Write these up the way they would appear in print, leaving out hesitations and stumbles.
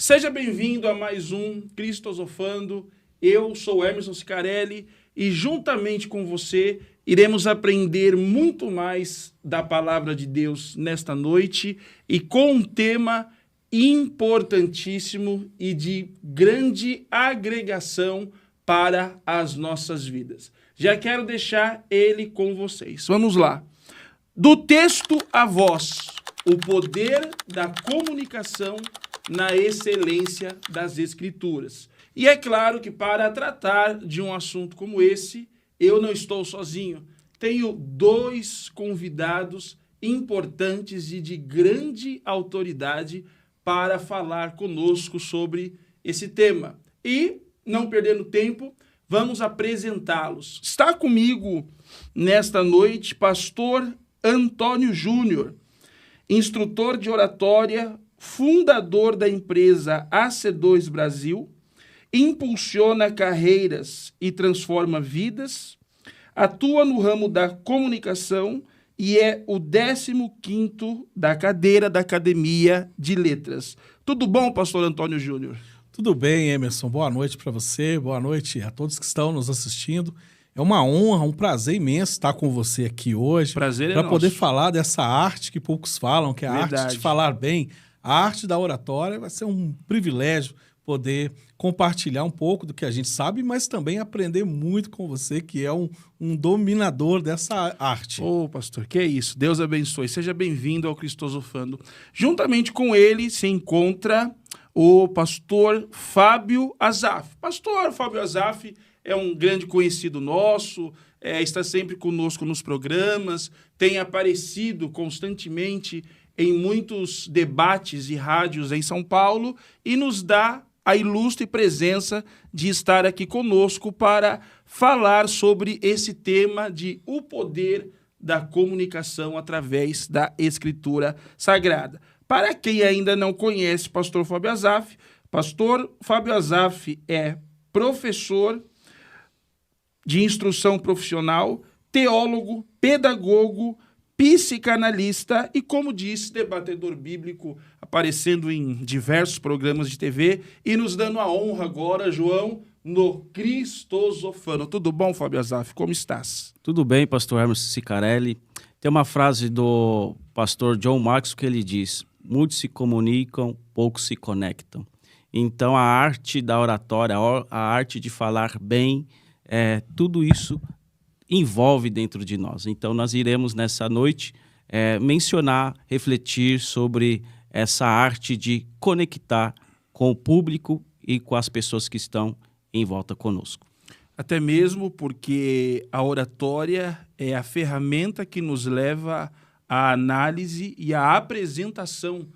Seja bem-vindo a mais um Cristosofando. Eu sou Emerson Cicarelli e juntamente com você iremos aprender muito mais da palavra de Deus nesta noite e com um tema importantíssimo e de grande agregação para as nossas vidas. Já quero deixar ele com vocês. Vamos lá. Do texto à voz, o poder da comunicação na excelência das Escrituras. E é claro que para tratar de um assunto como esse, eu não estou sozinho. Tenho dois convidados importantes e de grande autoridade para falar conosco sobre esse tema. E, não perdendo tempo, vamos apresentá-los. Está comigo nesta noite pastor Antônio Júnior, instrutor de oratória, fundador da empresa AC2 Brasil, impulsiona carreiras e transforma vidas, atua no ramo da comunicação e é o 15º da cadeira da Academia de Letras. Tudo bom, pastor Antônio Júnior? Tudo bem, Emerson. Boa noite para você, boa noite a todos que estão nos assistindo. É uma honra, um prazer imenso estar com você aqui hoje. Prazer é para nosso. Poder falar dessa arte que poucos falam, que é a Verdade. arte de falar bem. A arte da oratória vai ser um privilégio poder compartilhar um pouco do que a gente sabe, mas também aprender muito com você, que é um dominador dessa arte. Ô, pastor, que é isso. Deus abençoe. Seja bem-vindo ao Cristosofando. Juntamente com ele se encontra o pastor Fábio Azaf. Pastor Fábio Azaf é um grande conhecido nosso, está sempre conosco nos programas, tem aparecido constantemente em muitos debates e rádios em São Paulo e nos dá a ilustre presença de estar aqui conosco para falar sobre esse tema de o poder da comunicação através da Escritura Sagrada. Para quem ainda não conhece pastor Fábio Azaf é professor de instrução profissional, teólogo, pedagogo, psicanalista e, como disse, debatedor bíblico, aparecendo em diversos programas de TV e nos dando a honra agora, João, no Cristosofando. Tudo bom, Fábio Azaf? Como estás? Tudo bem, pastor Emerson Cicarelli. Tem uma frase do pastor John Maxwell que ele diz: muitos se comunicam, poucos se conectam. Então, a arte da oratória, a arte de falar bem, tudo isso envolve dentro de nós. Então, nós iremos nessa noite mencionar, refletir sobre essa arte de conectar com o público e com as pessoas que estão em volta conosco. Até mesmo porque a oratória é a ferramenta que nos leva à análise e à apresentação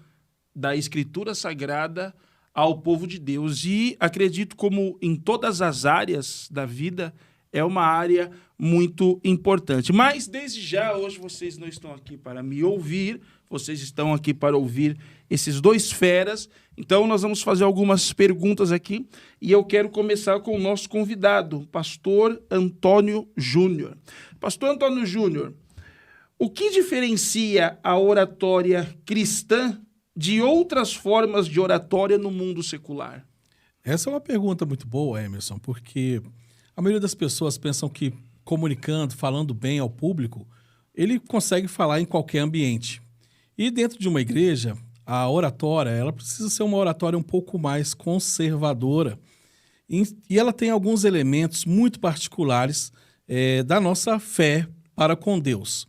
da Escritura Sagrada ao povo de Deus. E acredito como em todas as áreas da vida, é uma área muito importante. Mas, desde já, hoje vocês não estão aqui para me ouvir, vocês estão aqui para ouvir esses dois feras. Então, nós vamos fazer algumas perguntas aqui e eu quero começar com o nosso convidado, pastor Antônio Júnior. Pastor Antônio Júnior, o que diferencia a oratória cristã de outras formas de oratória no mundo secular? Essa é uma pergunta muito boa, Emerson, porque a maioria das pessoas pensam que comunicando, falando bem ao público, ele consegue falar em qualquer ambiente. E dentro de uma igreja, a oratória, ela precisa ser uma oratória um pouco mais conservadora. E ela tem alguns elementos muito particulares da nossa fé para com Deus.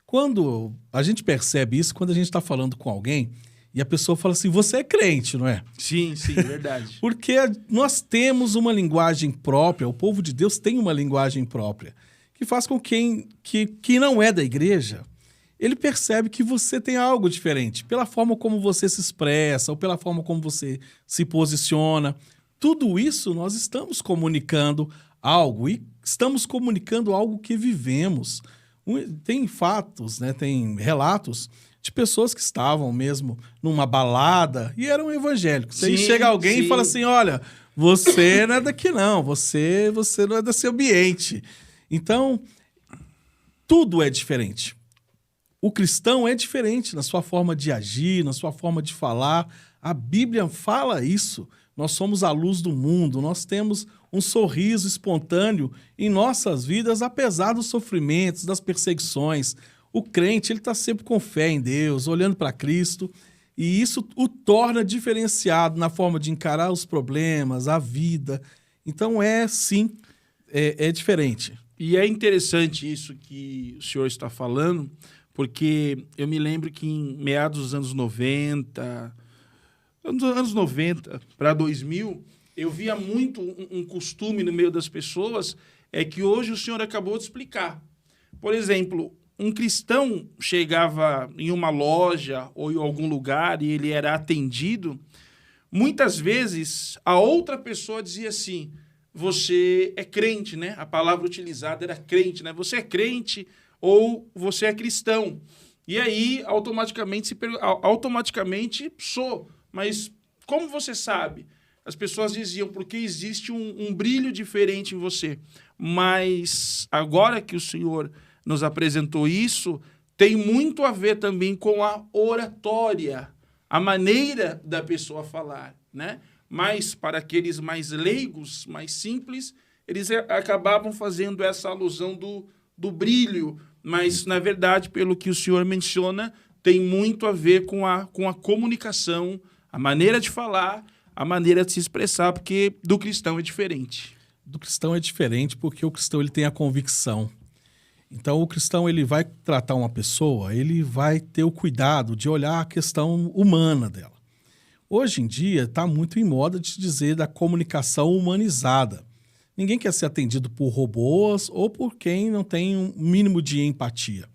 Quando a gente percebe isso, quando a gente está falando com alguém e a pessoa fala assim, você é crente, não é? Sim, verdade. Porque nós temos uma linguagem própria, o povo de Deus tem uma linguagem própria, que faz com que não é da igreja, ele percebe que você tem algo diferente, pela forma como você se expressa, ou pela forma como você se posiciona. Tudo isso nós estamos comunicando algo, e estamos comunicando algo que vivemos. Tem fatos, né, tem relatos de pessoas que estavam mesmo numa balada e eram evangélicos. Aí chega alguém e fala assim, olha, você não é daqui não, você não é desse ambiente. Então, tudo é diferente. o cristão é diferente na sua forma de agir, na sua forma de falar. A Bíblia fala isso. Nós somos a luz do mundo, nós temos um sorriso espontâneo em nossas vidas, apesar dos sofrimentos, das perseguições. O crente, ele está sempre com fé em Deus, olhando para Cristo, e isso o torna diferenciado na forma de encarar os problemas, a vida. Então, sim, é diferente. E é interessante isso que o senhor está falando, porque eu me lembro que em meados dos anos 90 para 2000, eu via muito um costume no meio das pessoas, é que hoje o senhor acabou de explicar. Por exemplo, um cristão chegava em uma loja ou em algum lugar e ele era atendido, muitas vezes a outra pessoa dizia assim: você é crente, né? A palavra utilizada era crente, né? Você é crente ou você é cristão. E aí, automaticamente sou. Mas como você sabe? As pessoas diziam, porque existe um brilho diferente em você. Mas agora que o senhor nos apresentou isso, tem muito a ver também com a oratória, a maneira da pessoa falar, né? Mas para aqueles mais leigos, mais simples, eles acabavam fazendo essa alusão do brilho. Mas, na verdade, pelo que o senhor menciona, tem muito a ver com a comunicação, a maneira de falar, a maneira de se expressar, porque do cristão é diferente. Do cristão é diferente porque o cristão ele tem a convicção. Então, o cristão ele vai tratar uma pessoa, ele vai ter o cuidado de olhar a questão humana dela. Hoje em dia, está muito em moda de dizer da comunicação humanizada. Ninguém quer ser atendido por robôs ou por quem não tem um mínimo de empatia.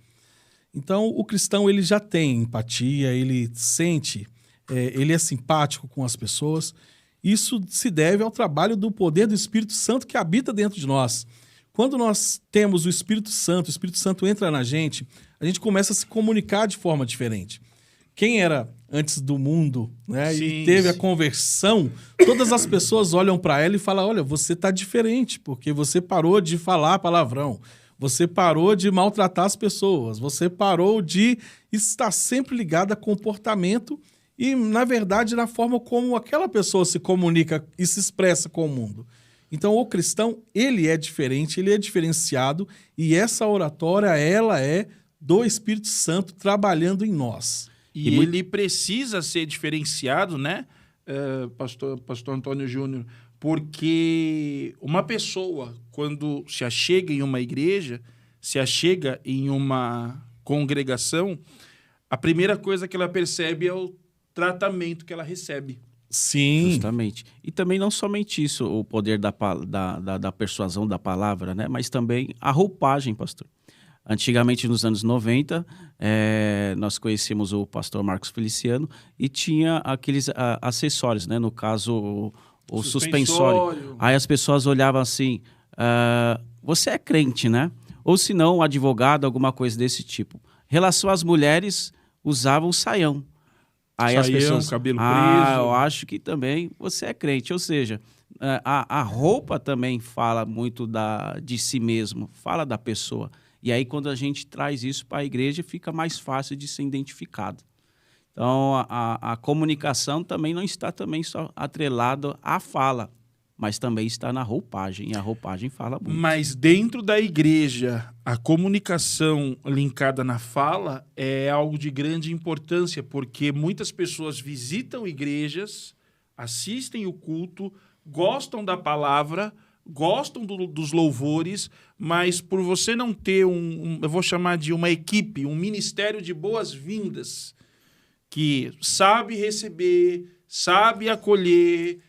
Então, o cristão ele já tem empatia, ele sente, ele é simpático com as pessoas. Isso se deve ao trabalho do poder do Espírito Santo que habita dentro de nós. Quando nós temos o Espírito Santo entra na gente, a gente começa a se comunicar de forma diferente. Quem era antes do mundo, né, e teve a conversão, todas as pessoas olham para ela e falam: olha, você está diferente, porque você parou de falar palavrão, você parou de maltratar as pessoas, você parou de estar sempre ligado a comportamento e, na verdade, na forma como aquela pessoa se comunica e se expressa com o mundo. Então, o cristão, ele é diferente, ele é diferenciado, e essa oratória, ela é do Espírito Santo trabalhando em nós. E ele precisa ser diferenciado, né, pastor Antônio Júnior, porque uma pessoa, quando se achega em uma igreja, se achega em uma congregação, a primeira coisa que ela percebe é o tratamento que ela recebe. Sim. Justamente. E também não somente isso, o poder da persuasão da palavra, né? Mas também a roupagem, pastor. Antigamente, nos anos 90, nós conhecíamos o pastor Marcos Feliciano e tinha aqueles acessórios, né? No caso, o suspensório. Aí as pessoas olhavam assim, você é crente, né? Ou se não, advogado, alguma coisa desse tipo. Em relação às mulheres, usavam saião. Aí as pessoas, cabelo preso. Eu acho que também você é crente. Ou seja, a roupa também fala muito de si mesmo, fala da pessoa. E aí, quando a gente traz isso para a igreja, fica mais fácil de ser identificado. Então, a comunicação também não está também só atrelada à fala, mas também está na roupagem, e a roupagem fala muito. Mas dentro da igreja, a comunicação linkada na fala é algo de grande importância, porque muitas pessoas visitam igrejas, assistem o culto, gostam da palavra, gostam dos louvores, mas por você não ter eu vou chamar de uma equipe, um ministério de boas-vindas, que sabe receber, sabe acolher,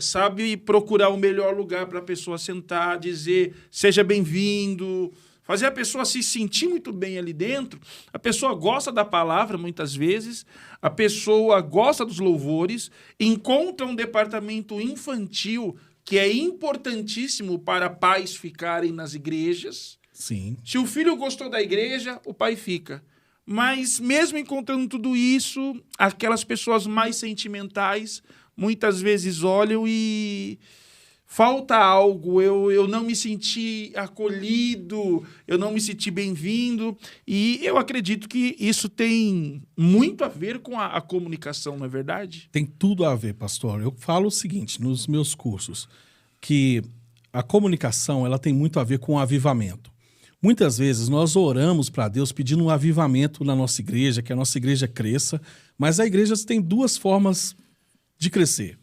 sabe procurar o melhor lugar para a pessoa sentar, dizer seja bem-vindo, fazer a pessoa se sentir muito bem ali dentro. A pessoa gosta da palavra muitas vezes, a pessoa gosta dos louvores, encontra um departamento infantil que é importantíssimo para pais ficarem nas igrejas. Sim. Se o filho gostou da igreja, o pai fica. Mas mesmo encontrando tudo isso, aquelas pessoas mais sentimentais muitas vezes olham e falta algo, eu não me senti acolhido, eu não me senti bem-vindo, e eu acredito que isso tem muito a ver com a comunicação, não é verdade? Tem tudo a ver, pastor. Eu falo o seguinte nos meus cursos, que a comunicação ela tem muito a ver com o avivamento. Muitas vezes nós oramos para Deus pedindo um avivamento na nossa igreja, que a nossa igreja cresça, mas a igreja tem duas formas de crescer.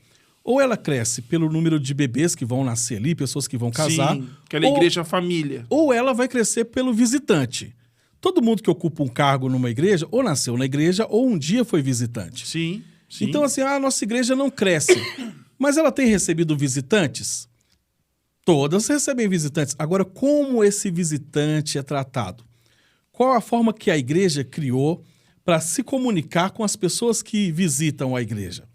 Ou ela cresce pelo número de bebês que vão nascer ali, pessoas que vão casar. Sim, aquela igreja família. Ou ela vai crescer pelo visitante. Todo mundo que ocupa um cargo numa igreja, ou nasceu na igreja, ou um dia foi visitante. Sim. Então, assim, a nossa igreja não cresce. Mas ela tem recebido visitantes? Todas recebem visitantes. Agora, como esse visitante é tratado? Qual a forma que a igreja criou para se comunicar com as pessoas que visitam a igreja?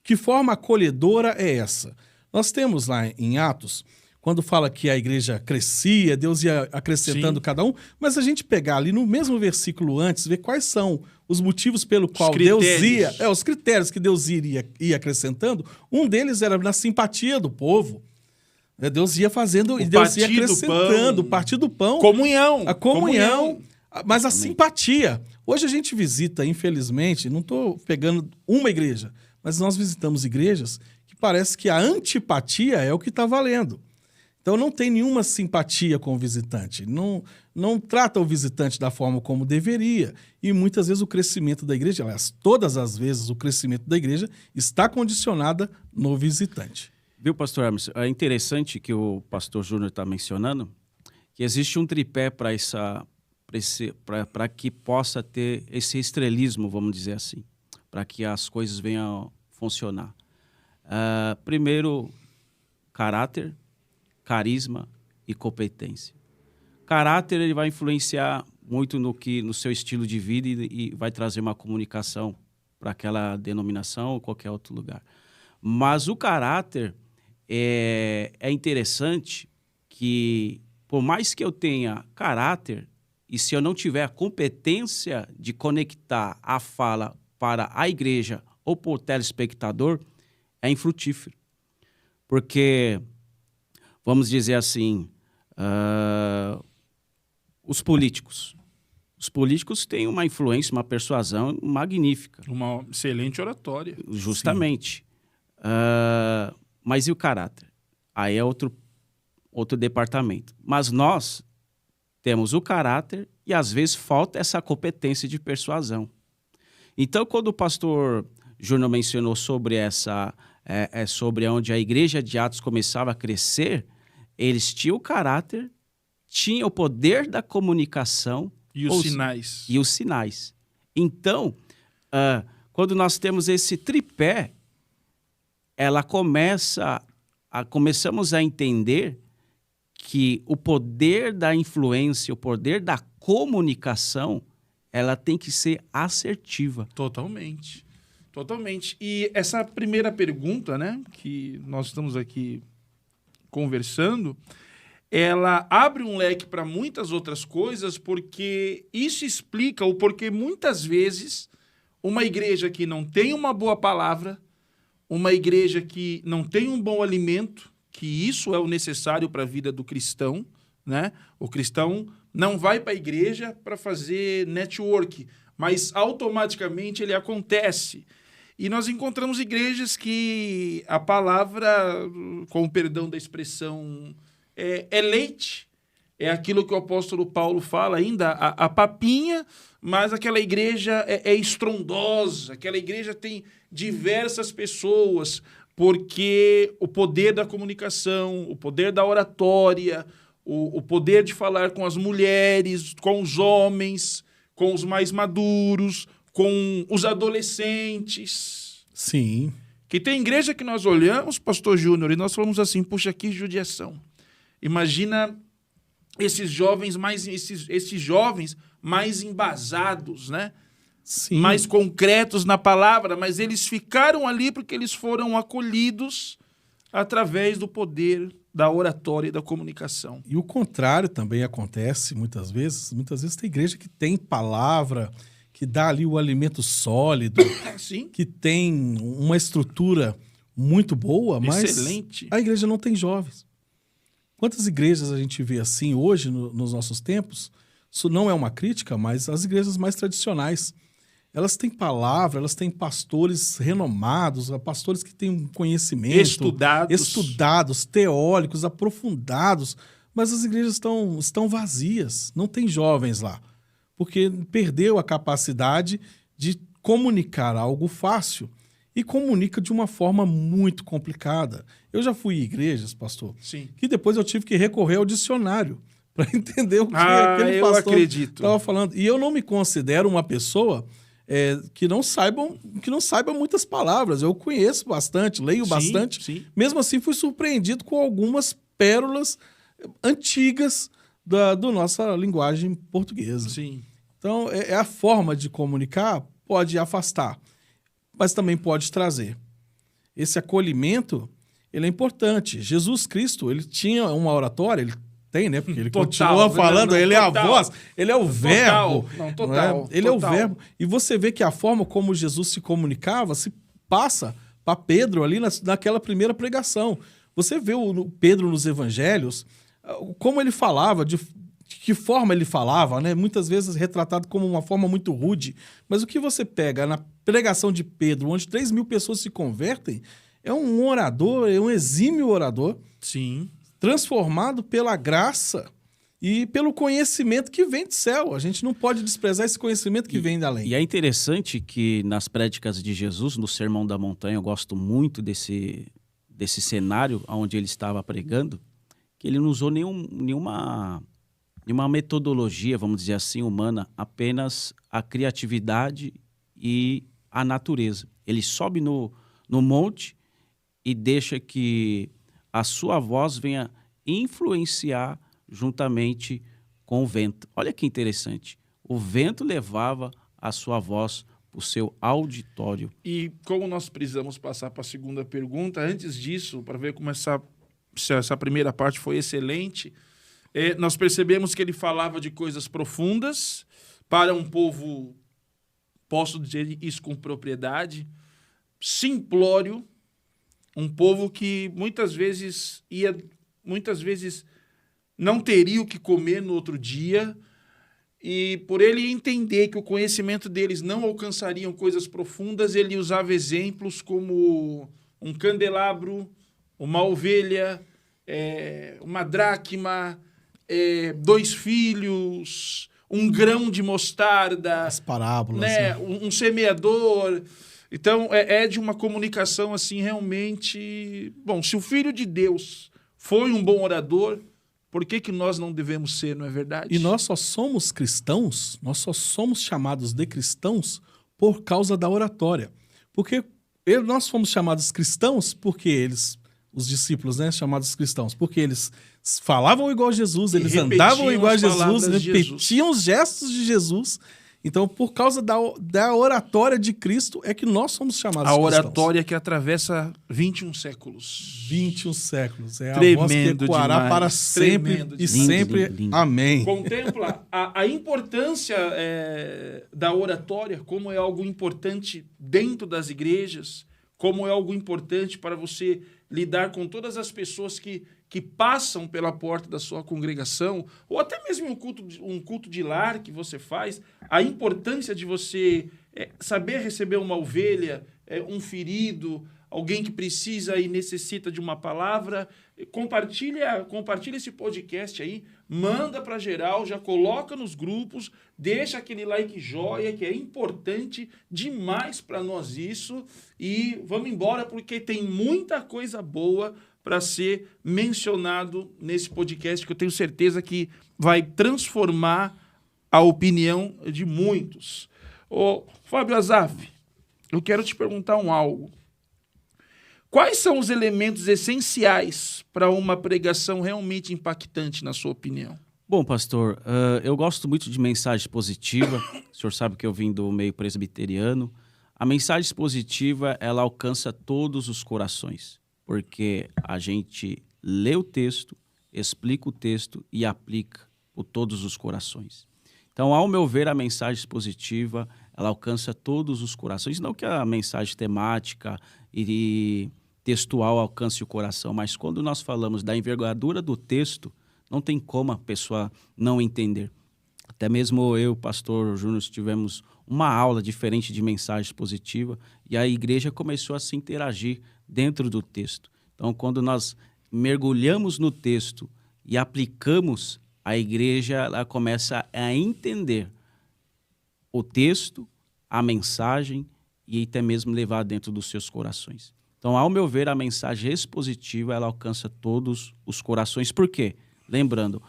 Que forma acolhedora é essa? Nós temos lá em Atos, quando fala que a igreja crescia, Deus ia acrescentando cada um, mas a gente pegar ali no mesmo versículo antes, ver quais são os motivos pelo qual Deus ia... os critérios que Deus ia acrescentando, um deles era na simpatia do povo. Deus ia fazendo e Deus ia acrescentando, o partir do pão. Comunhão. A comunhão. Mas a simpatia. Hoje a gente visita, infelizmente, não estou pegando uma igreja, mas nós visitamos igrejas que parece que a antipatia é o que está valendo. Então não tem nenhuma simpatia com o visitante. Não trata o visitante da forma como deveria. E muitas vezes o crescimento da igreja, aliás, todas as vezes o crescimento da igreja está condicionada no visitante. Viu, pastor Hermes? É interessante que o pastor Júnior está mencionando que existe um tripé para que possa ter esse estrelismo, vamos dizer assim, para que as coisas venham a funcionar. Primeiro, caráter, carisma e competência. Caráter ele vai influenciar muito no seu estilo de vida e vai trazer uma comunicação para aquela denominação ou qualquer outro lugar. Mas o caráter é interessante que, por mais que eu tenha caráter, e se eu não tiver a competência de conectar a fala para a igreja ou para o telespectador, é infrutífero. Porque, vamos dizer assim, os políticos têm uma influência, uma persuasão magnífica. Uma excelente oratória. Justamente. Mas e o caráter? Aí é outro departamento. Mas nós temos o caráter e, às vezes, falta essa competência de persuasão. Então, quando o pastor Júnior mencionou sobre sobre onde a igreja de Atos começava a crescer, eles tinham o caráter, tinham o poder da comunicação e os sinais. Então, quando nós temos esse tripé, começamos a entender que o poder da influência, o poder da comunicação, ela tem que ser assertiva. Totalmente. E essa primeira pergunta, né, que nós estamos aqui conversando, ela abre um leque para muitas outras coisas, porque isso explica o porquê muitas vezes uma igreja que não tem uma boa palavra, uma igreja que não tem um bom alimento, que isso é o necessário para a vida do cristão, né? O cristão não vai para a igreja para fazer network, mas automaticamente ele acontece. E nós encontramos igrejas que a palavra, com o perdão da expressão, é leite. É aquilo que o apóstolo Paulo fala ainda, a papinha, mas aquela igreja é estrondosa, aquela igreja tem diversas pessoas, porque o poder da comunicação, o poder da oratória, o poder de falar com as mulheres, com os homens, com os mais maduros, com os adolescentes. Sim. Que tem igreja que nós olhamos, pastor Júnior, e nós falamos assim, puxa, que judiação. Imagina esses jovens mais embasados, né? Sim. Mais concretos na palavra, mas eles ficaram ali porque eles foram acolhidos através do poder da oratória e da comunicação. E o contrário também acontece muitas vezes. Muitas vezes tem igreja que tem palavra, que dá ali o alimento sólido, Sim. que tem uma estrutura muito boa, mas Excelente. a igreja não tem jovens. Quantas igrejas a gente vê assim hoje, nos nossos tempos? Isso não é uma crítica, mas as igrejas mais tradicionais, elas têm palavra, elas têm pastores renomados, pastores que têm um conhecimento, estudados, teóricos, aprofundados, mas as igrejas estão vazias, não tem jovens lá, porque perdeu a capacidade de comunicar algo fácil e comunica de uma forma muito complicada. Eu já fui em igrejas, pastor, Sim. que depois eu tive que recorrer ao dicionário para entender o que aquele pastor estava falando. E eu não me considero uma pessoa que não saiba muitas palavras. Eu conheço bastante, leio bastante. Sim. Mesmo assim, fui surpreendido com algumas pérolas antigas da nossa linguagem portuguesa. Sim. Então, a forma de comunicar pode afastar, mas também pode trazer. Esse acolhimento, ele é importante. Jesus Cristo, ele tinha uma oratória, ele tem, né? Porque ele continua falando, ele é a voz, ele é o verbo. Total. Ele é o verbo. E você vê que a forma como Jesus se comunicava se passa para Pedro ali naquela primeira pregação. Você vê o Pedro nos evangelhos, como ele falava, de que forma ele falava, né? Muitas vezes retratado como uma forma muito rude. Mas o que você pega na pregação de Pedro, onde 3.000 pessoas se convertem, é um orador, é um exímio orador. Sim. Transformado pela graça e pelo conhecimento que vem do céu. A gente não pode desprezar esse conhecimento que vem da além. E é interessante que nas prédicas de Jesus, no Sermão da Montanha, eu gosto muito desse cenário onde ele estava pregando, que ele não usou nenhuma metodologia, vamos dizer assim, humana, apenas a criatividade e a natureza. Ele sobe no monte e deixa que a sua voz venha influenciar juntamente com o vento. Olha que interessante. O vento levava a sua voz para o seu auditório. E como nós precisamos passar para a segunda pergunta, antes disso, para ver como essa primeira parte foi excelente, nós percebemos que ele falava de coisas profundas para um povo, posso dizer isso com propriedade, simplório, um povo que muitas vezes não teria o que comer no outro dia, e por ele entender que o conhecimento deles não alcançariam coisas profundas, ele usava exemplos como um candelabro, uma ovelha, uma dracma, 2 filhos, um grão de mostarda, as parábolas, né? Um semeador. Então, é de uma comunicação assim realmente... Bom, se o Filho de Deus foi um bom orador, por que nós não devemos ser, não é verdade? E nós só somos cristãos, nós só somos chamados de cristãos por causa da oratória. Porque nós fomos chamados cristãos porque os discípulos, né, chamados cristãos, porque eles falavam igual a Jesus, eles andavam igual a Jesus, repetiam os gestos de Jesus. Então, por causa da oratória de Cristo, é que nós somos chamados cristãos. A oratória que atravessa 21 séculos. 21 séculos. É Tremendo a voz que ecoará demais. Para sempre Tremendo e demais. sempre. Lindo. Amém. Contempla a importância da oratória, como é algo importante dentro das igrejas, como é algo importante para você lidar com todas as pessoas que passam pela porta da sua congregação, ou até mesmo um culto de lar que você faz, a importância de você saber receber uma ovelha, um alguém que precisa e necessita de uma palavra. Compartilha esse podcast aí, manda para geral, já coloca nos grupos, deixa aquele like joia, que é importante demais para nós isso, e vamos embora porque tem muita coisa boa para ser mencionado nesse podcast, que eu tenho certeza que vai transformar a opinião de muitos. Ô, Fábio Azaf, eu quero te perguntar algo. Quais são os elementos essenciais para uma pregação realmente impactante, na sua opinião? Bom, pastor, eu gosto muito de mensagem positiva. O senhor sabe que eu vim do meio presbiteriano. A mensagem positiva, ela alcança todos os corações, porque a gente lê o texto, explica o texto e aplica por todos os corações. Então, ao meu ver, a mensagem positiva, ela alcança todos os corações. Não que a mensagem temática e textual alcance o coração, mas quando nós falamos da envergadura do texto, não tem como a pessoa não entender. Até mesmo eu, pastor Júnior, tivemos uma aula diferente de mensagem positiva e a igreja começou a se interagir dentro do texto. Então, quando nós mergulhamos no texto e aplicamos, a igreja ela começa a entender o texto, a mensagem e até mesmo levar dentro dos seus corações. Então, ao meu ver, a mensagem expositiva ela alcança todos os corações. Por quê? Lembrando,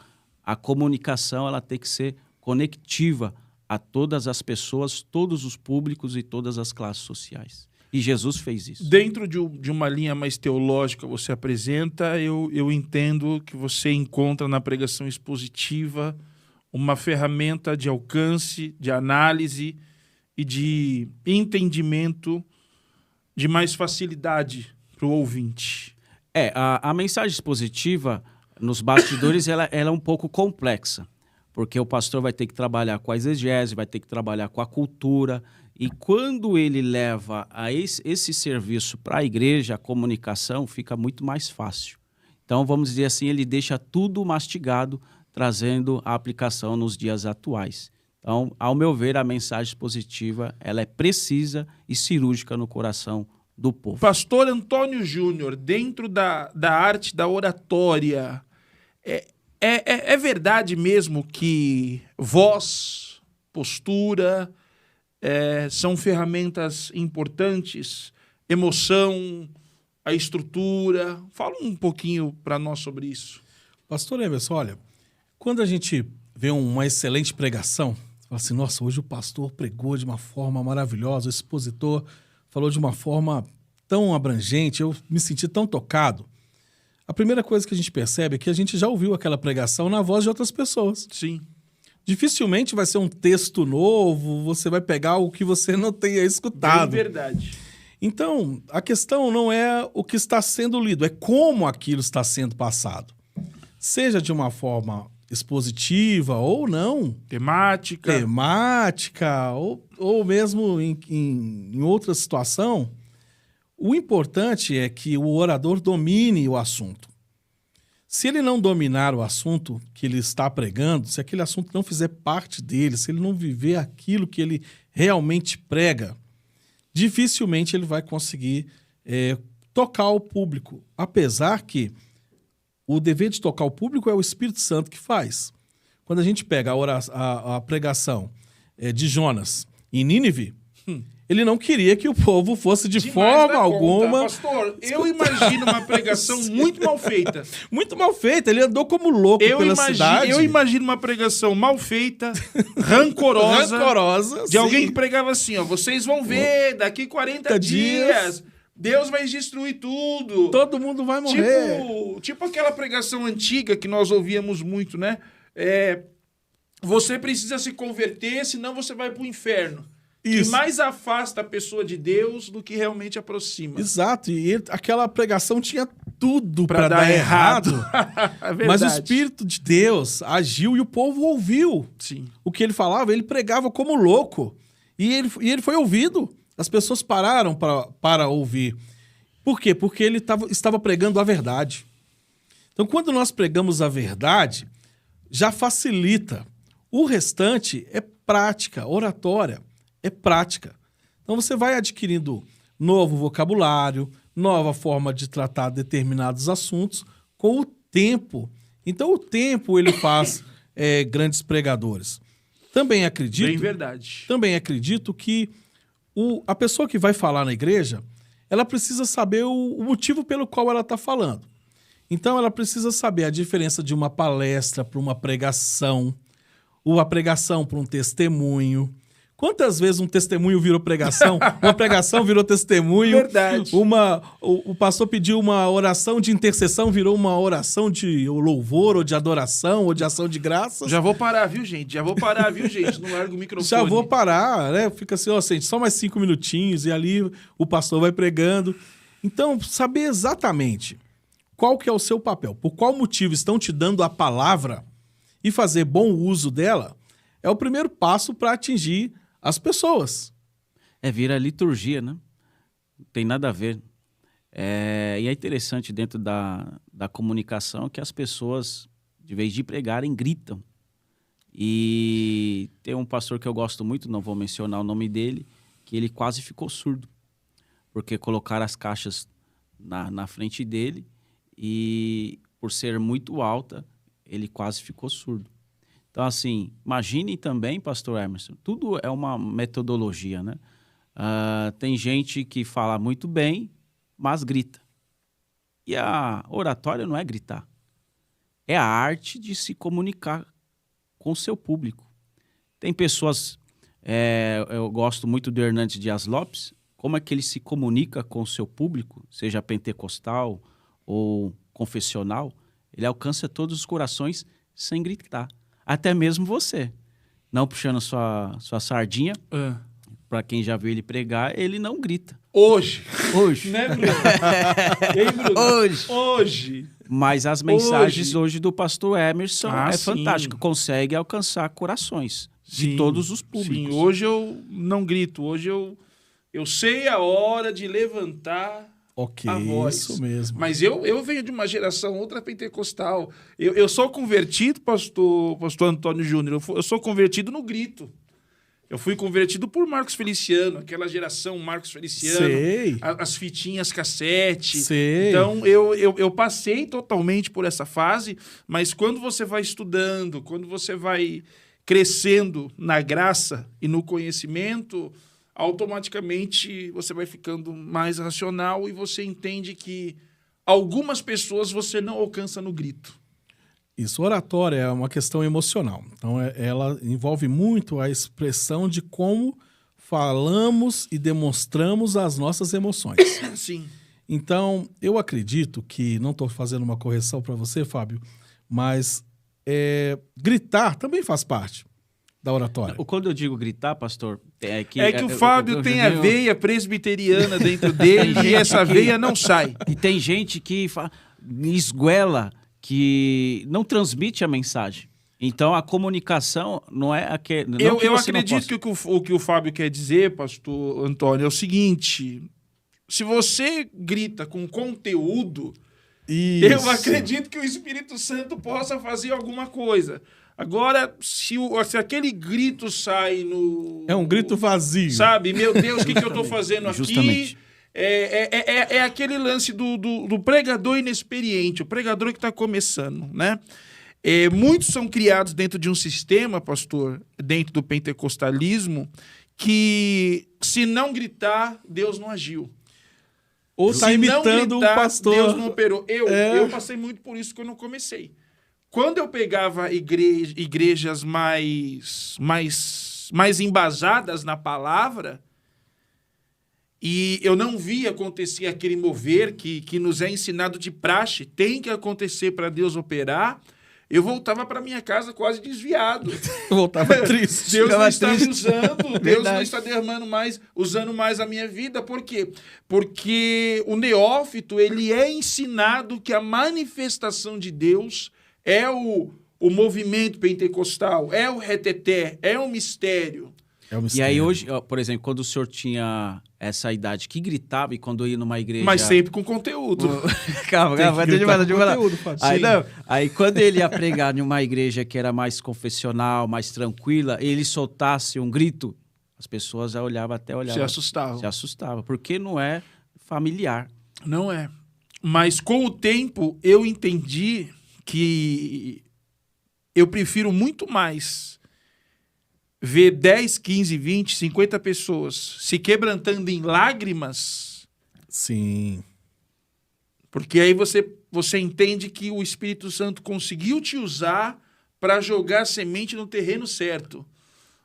a comunicação ela tem que ser conectiva a todas as pessoas, todos os públicos e todas as classes sociais. E Jesus fez isso. Dentro de uma linha mais teológica você apresenta, eu entendo que você encontra na pregação expositiva uma ferramenta de alcance, de análise e de entendimento de mais facilidade para o ouvinte. A mensagem expositiva, nos bastidores, ela é um pouco complexa, porque o pastor vai ter que trabalhar com a exegese, vai ter que trabalhar com a cultura, e quando ele leva esse serviço para a igreja, a comunicação fica muito mais fácil. Então, vamos dizer assim, ele deixa tudo mastigado, trazendo a aplicação nos dias atuais. Então, ao meu ver, a mensagem expositiva ela é precisa e cirúrgica no coração do povo. Pastor Antônio Júnior, dentro da arte da oratória, é verdade mesmo que voz, postura, são ferramentas importantes, emoção, a estrutura? Fala um pouquinho para nós sobre isso. Pastor Emerson, olha, quando a gente vê uma excelente pregação, fala assim, nossa, hoje o pastor pregou de uma forma maravilhosa, o expositor falou de uma forma tão abrangente, eu me senti tão tocado. A primeira coisa que a gente percebe é que a gente já ouviu aquela pregação na voz de outras pessoas. Sim. Dificilmente vai ser um texto novo, você vai pegar o que você não tenha escutado. É verdade. Então, a questão não é o que está sendo lido, é como aquilo está sendo passado. Seja de uma forma expositiva ou não. Temática, ou mesmo em outra situação. O importante é que o orador domine o assunto. Se ele não dominar o assunto que ele está pregando, se aquele assunto não fizer parte dele, se ele não viver aquilo que ele realmente prega, dificilmente ele vai conseguir tocar o público. Apesar que o dever de tocar o público é o Espírito Santo que faz. Quando a gente pega a pregação de Jonas em Nínive, ele não queria que o povo fosse de forma alguma... Pastor, eu imagino uma pregação muito mal feita. Muito mal feita, ele andou como louco pela cidade. Eu imagino uma pregação mal feita, rancorosa, de alguém que pregava assim, ó, vocês vão ver, daqui 40 dias, Deus vai destruir tudo. Todo mundo vai morrer. Tipo aquela pregação antiga que nós ouvíamos muito, né? Você precisa se converter, senão você vai pro inferno. Isso. Que mais afasta a pessoa de Deus do que realmente aproxima. Exato, e aquela pregação tinha tudo para dar errado. É mas o Espírito de Deus agiu e o povo ouviu. Sim. O que ele falava, ele pregava como louco. E ele foi ouvido. As pessoas pararam para ouvir. Por quê? Porque ele estava pregando a verdade. Então, quando nós pregamos a verdade, já facilita. O restante é prática, oratória. É prática. Então você vai adquirindo novo vocabulário, nova forma de tratar determinados assuntos com o tempo. Então o tempo ele faz grandes pregadores. Também acredito... Bem verdade. Também acredito que a pessoa que vai falar na igreja, ela precisa saber o motivo pelo qual ela está falando. Então ela precisa saber a diferença de uma palestra para uma pregação, ou a pregação para um testemunho. Quantas vezes um testemunho virou pregação? Uma pregação virou testemunho. Verdade. O pastor pediu uma oração de intercessão, virou uma oração de louvor, ou de adoração, ou de ação de graça. Já vou parar, viu, gente? Não larga o microfone. Já vou parar, né? Fica assim, ó, gente, só mais 5 minutinhos, e ali o pastor vai pregando. Então, saber exatamente qual que é o seu papel, por qual motivo estão te dando a palavra e fazer bom uso dela, é o primeiro passo para atingir as pessoas. Vira liturgia, né? Não tem nada a ver. E é interessante dentro da comunicação que as pessoas, de vez de pregarem, gritam. E tem um pastor que eu gosto muito, não vou mencionar o nome dele, que ele quase ficou surdo. Porque colocaram as caixas na frente dele e, por ser muito alta, ele quase ficou surdo. Então, assim, imaginem também, pastor Emerson, tudo é uma metodologia, né? Tem gente que fala muito bem, mas grita. E a oratória não é gritar. É a arte de se comunicar com o seu público. Tem pessoas... eu gosto muito do Hernandes Dias Lopes. Como é que ele se comunica com o seu público, seja pentecostal ou confessional? Ele alcança todos os corações sem gritar. Até mesmo você. Não puxando sua sardinha. Para quem já viu ele pregar, ele não grita. Hoje. Né, Bruno? Ei, Bruno? Hoje. Mas as mensagens hoje do pastor Emerson fantástico. Sim. Consegue alcançar corações de todos os públicos. Sim, hoje eu não grito. Hoje eu sei a hora de levantar a voz. Isso mesmo. Mas eu venho de uma geração ultrapentecostal. Eu sou convertido, pastor Antônio Júnior, eu sou convertido no grito. Eu fui convertido por Marcos Feliciano, aquela geração Marcos Feliciano. Sei. As fitinhas cassete. Sei. Então, eu passei totalmente por essa fase, mas quando você vai estudando, quando você vai crescendo na graça e no conhecimento, automaticamente você vai ficando mais racional e você entende que algumas pessoas você não alcança no grito. Isso, oratória é uma questão emocional. Então, ela envolve muito a expressão de como falamos e demonstramos as nossas emoções. Sim. Então, eu acredito que, não estou fazendo uma correção para você, Fábio, mas gritar também faz parte da oratória. Quando eu digo gritar, pastor, é que o Fábio tem a veia presbiteriana dentro dele e essa veia não sai. E tem gente que esguela, que não transmite a mensagem. Então, a comunicação não é aquele... Eu acredito que o que o Fábio quer dizer, pastor Antônio, é o seguinte: se você grita com conteúdo, eu acredito que o Espírito Santo possa fazer alguma coisa. Agora, se aquele grito sai no... É um grito vazio. Sabe? Meu Deus, o que eu estou fazendo aqui? Justamente. É aquele lance do pregador inexperiente, o pregador que está começando, né? Muitos são criados dentro de um sistema, pastor, dentro do pentecostalismo, que se não gritar, Deus não agiu. Ou está imitando o pastor. Deus não operou. Eu passei muito por isso quando eu comecei. Quando eu pegava igrejas mais embasadas na palavra, e eu não via acontecer aquele mover que nos é ensinado de praxe, tem que acontecer para Deus operar, eu voltava para minha casa quase desviado. Voltava triste. Deus não está me usando, Deus não está usando mais a minha vida. Por quê? Porque o neófito, ele é ensinado que a manifestação de Deus é o movimento pentecostal, é o reteté, é o mistério. E aí hoje, por exemplo, quando o senhor tinha essa idade que gritava e quando eu ia numa igreja... Mas sempre com conteúdo. Calma, conteúdo, aí quando ele ia pregar numa igreja que era mais confessional, mais tranquila, ele soltasse um grito, as pessoas já olhavam. Se assustavam. Se assustavam, porque não é familiar. Não é. Mas com o tempo eu entendi que eu prefiro muito mais ver 10, 15, 20, 50 pessoas se quebrantando em lágrimas. Sim. Porque aí você entende que o Espírito Santo conseguiu te usar para jogar a semente no terreno certo,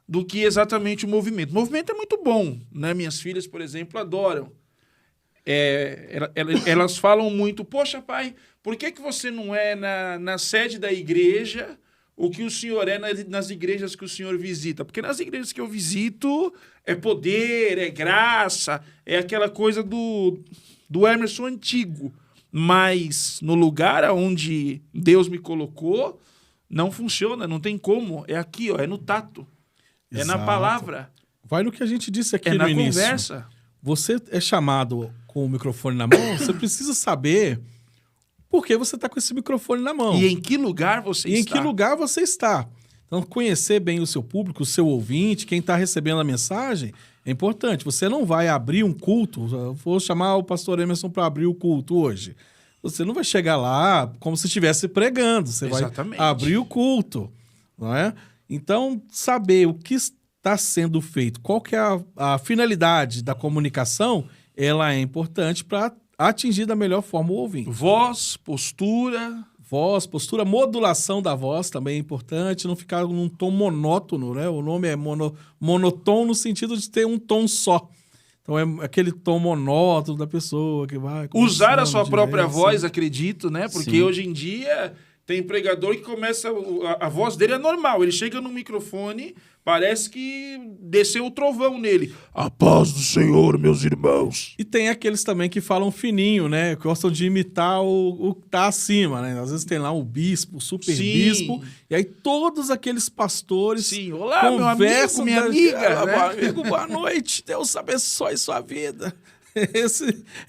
do que exatamente o movimento. O movimento é muito bom, né? Minhas filhas, por exemplo, adoram. Elas falam muito: poxa, pai, por que você não é na sede da igreja o que o senhor é nas igrejas que o senhor visita? Porque nas igrejas que eu visito é poder, é graça, é aquela coisa do Emerson antigo. Mas no lugar onde Deus me colocou, não funciona, não tem como. É aqui, ó, é no tato, Exato. É na palavra. Vai no que a gente disse aqui no início. É na conversa. Você é chamado com o microfone na mão, você precisa saber por que você está com esse microfone na mão. E em que lugar você E está. em que lugar você está. Então, conhecer bem o seu público, o seu ouvinte, quem está recebendo a mensagem, é importante. Você não vai abrir um culto, eu vou chamar o pastor Emerson para abrir o culto hoje. Você não vai chegar lá como se estivesse pregando, você Exatamente. vai abrir o culto, não é? Então, saber o que está sendo feito, qual que é a finalidade da comunicação, ela é importante para atingir da melhor forma o ouvinte. Voz, postura. Voz, postura, modulação da voz também é importante, não ficar num tom monótono, né? O nome é monotom no sentido de ter um tom só. Então é aquele tom monótono da pessoa que vai... Usar a sua conversando própria direto, voz, assim. acredito, né? Porque Sim. hoje em dia tem pregador que começa... A voz dele é normal. Ele chega no microfone, parece que desceu o trovão nele. A paz do Senhor, meus irmãos. E tem aqueles também que falam fininho, né? Que gostam de imitar o que tá acima, né? Às vezes tem lá o bispo, o super Sim. bispo, e aí todos aqueles pastores Sim, olá, meu amigo, conversam minha amiga, né? Meu amigo, boa noite, Deus abençoe sua vida.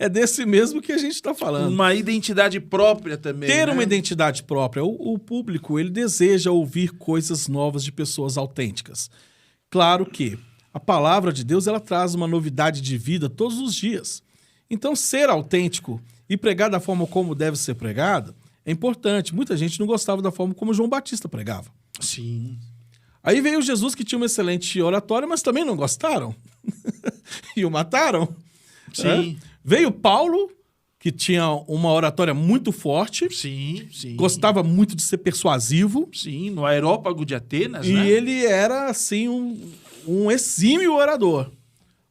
É desse mesmo que a gente está falando. Uma identidade própria também, Ter né? uma identidade própria. O público, ele deseja ouvir coisas novas de pessoas autênticas. Claro que a palavra de Deus, ela traz uma novidade de vida todos os dias. Então, ser autêntico e pregar da forma como deve ser pregado é importante. Muita gente não gostava da forma como João Batista pregava. Sim. Aí veio Jesus, que tinha uma excelente oratória, mas também não gostaram. E o mataram. Sim. Veio Paulo, que tinha uma oratória muito forte, Sim, sim. gostava muito de ser persuasivo, Sim, no aerópago de Atenas, e né? ele era, assim, um exímio orador.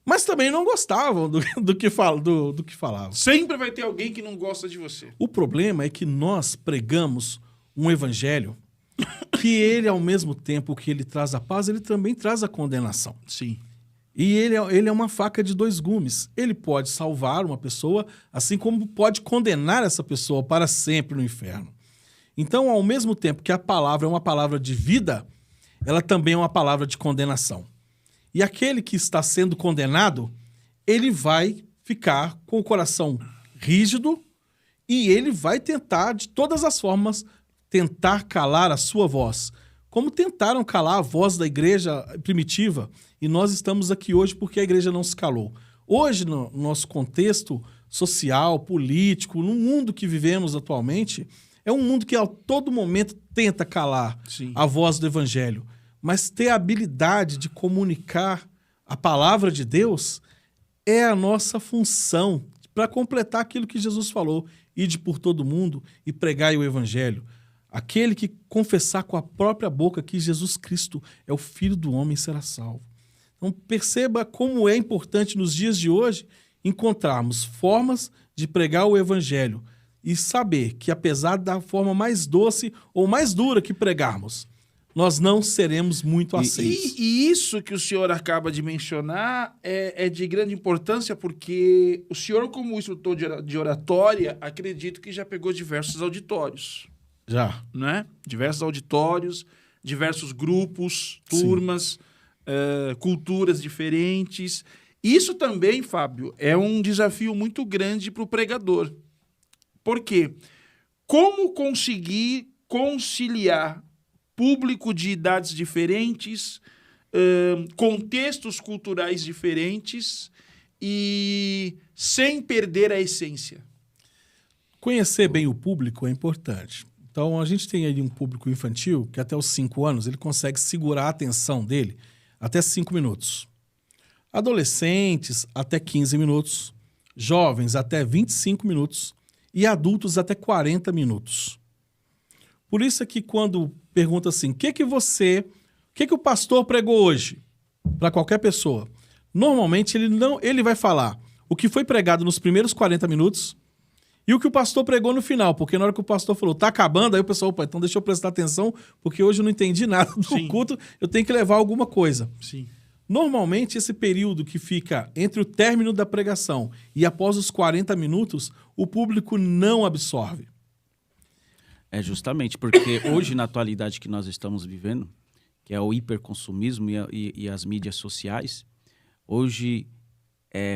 Mas também não gostavam do que falava. Sempre vai ter alguém que não gosta de você. O problema é que nós pregamos um evangelho que ele, ao mesmo tempo que ele traz a paz, ele também traz a condenação. Sim. E ele é uma faca de dois gumes. Ele pode salvar uma pessoa, assim como pode condenar essa pessoa para sempre no inferno. Então, ao mesmo tempo que a palavra é uma palavra de vida, ela também é uma palavra de condenação. E aquele que está sendo condenado, ele vai ficar com o coração rígido e ele vai tentar, de todas as formas, tentar calar a sua voz. Como tentaram calar a voz da igreja primitiva, e nós estamos aqui hoje porque a igreja não se calou. Hoje, no nosso contexto social, político, no mundo que vivemos atualmente, é um mundo que a todo momento tenta calar Sim. a voz do evangelho. Mas ter a habilidade de comunicar a palavra de Deus é a nossa função para completar aquilo que Jesus falou: ide por todo mundo e pregai o evangelho. Aquele que confessar com a própria boca que Jesus Cristo é o Filho do homem será salvo. Então perceba como é importante nos dias de hoje encontrarmos formas de pregar o evangelho e saber que, apesar da forma mais doce ou mais dura que pregarmos, nós não seremos muito aceitos. E isso que o senhor acaba de mencionar é de grande importância, porque o senhor, como instrutor de oratória, acredito que já pegou diversos auditórios, Já. né? Diversos auditórios, diversos grupos, turmas, culturas diferentes. Isso também, Fábio, é um desafio muito grande para o pregador. Por quê? Como conseguir conciliar público de idades diferentes, contextos culturais diferentes e sem perder a essência? Conhecer bem o público é importante. Então, a gente tem aí um público infantil que até os 5 anos ele consegue segurar a atenção dele até 5 minutos. Adolescentes até 15 minutos, jovens até 25 minutos e adultos até 40 minutos. Por isso é que quando pergunta assim, o que o pastor pregou hoje? Para qualquer pessoa. Normalmente ele vai falar o que foi pregado nos primeiros 40 minutos e o que o pastor pregou no final, porque na hora que o pastor falou, tá acabando, aí o pessoal, opa, então deixa eu prestar atenção, porque hoje eu não entendi nada do Sim. culto, eu tenho que levar alguma coisa. Sim. Normalmente, esse período que fica entre o término da pregação e após os 40 minutos, o público não absorve. É justamente porque hoje, na atualidade que nós estamos vivendo, que é o hiperconsumismo e as mídias sociais, hoje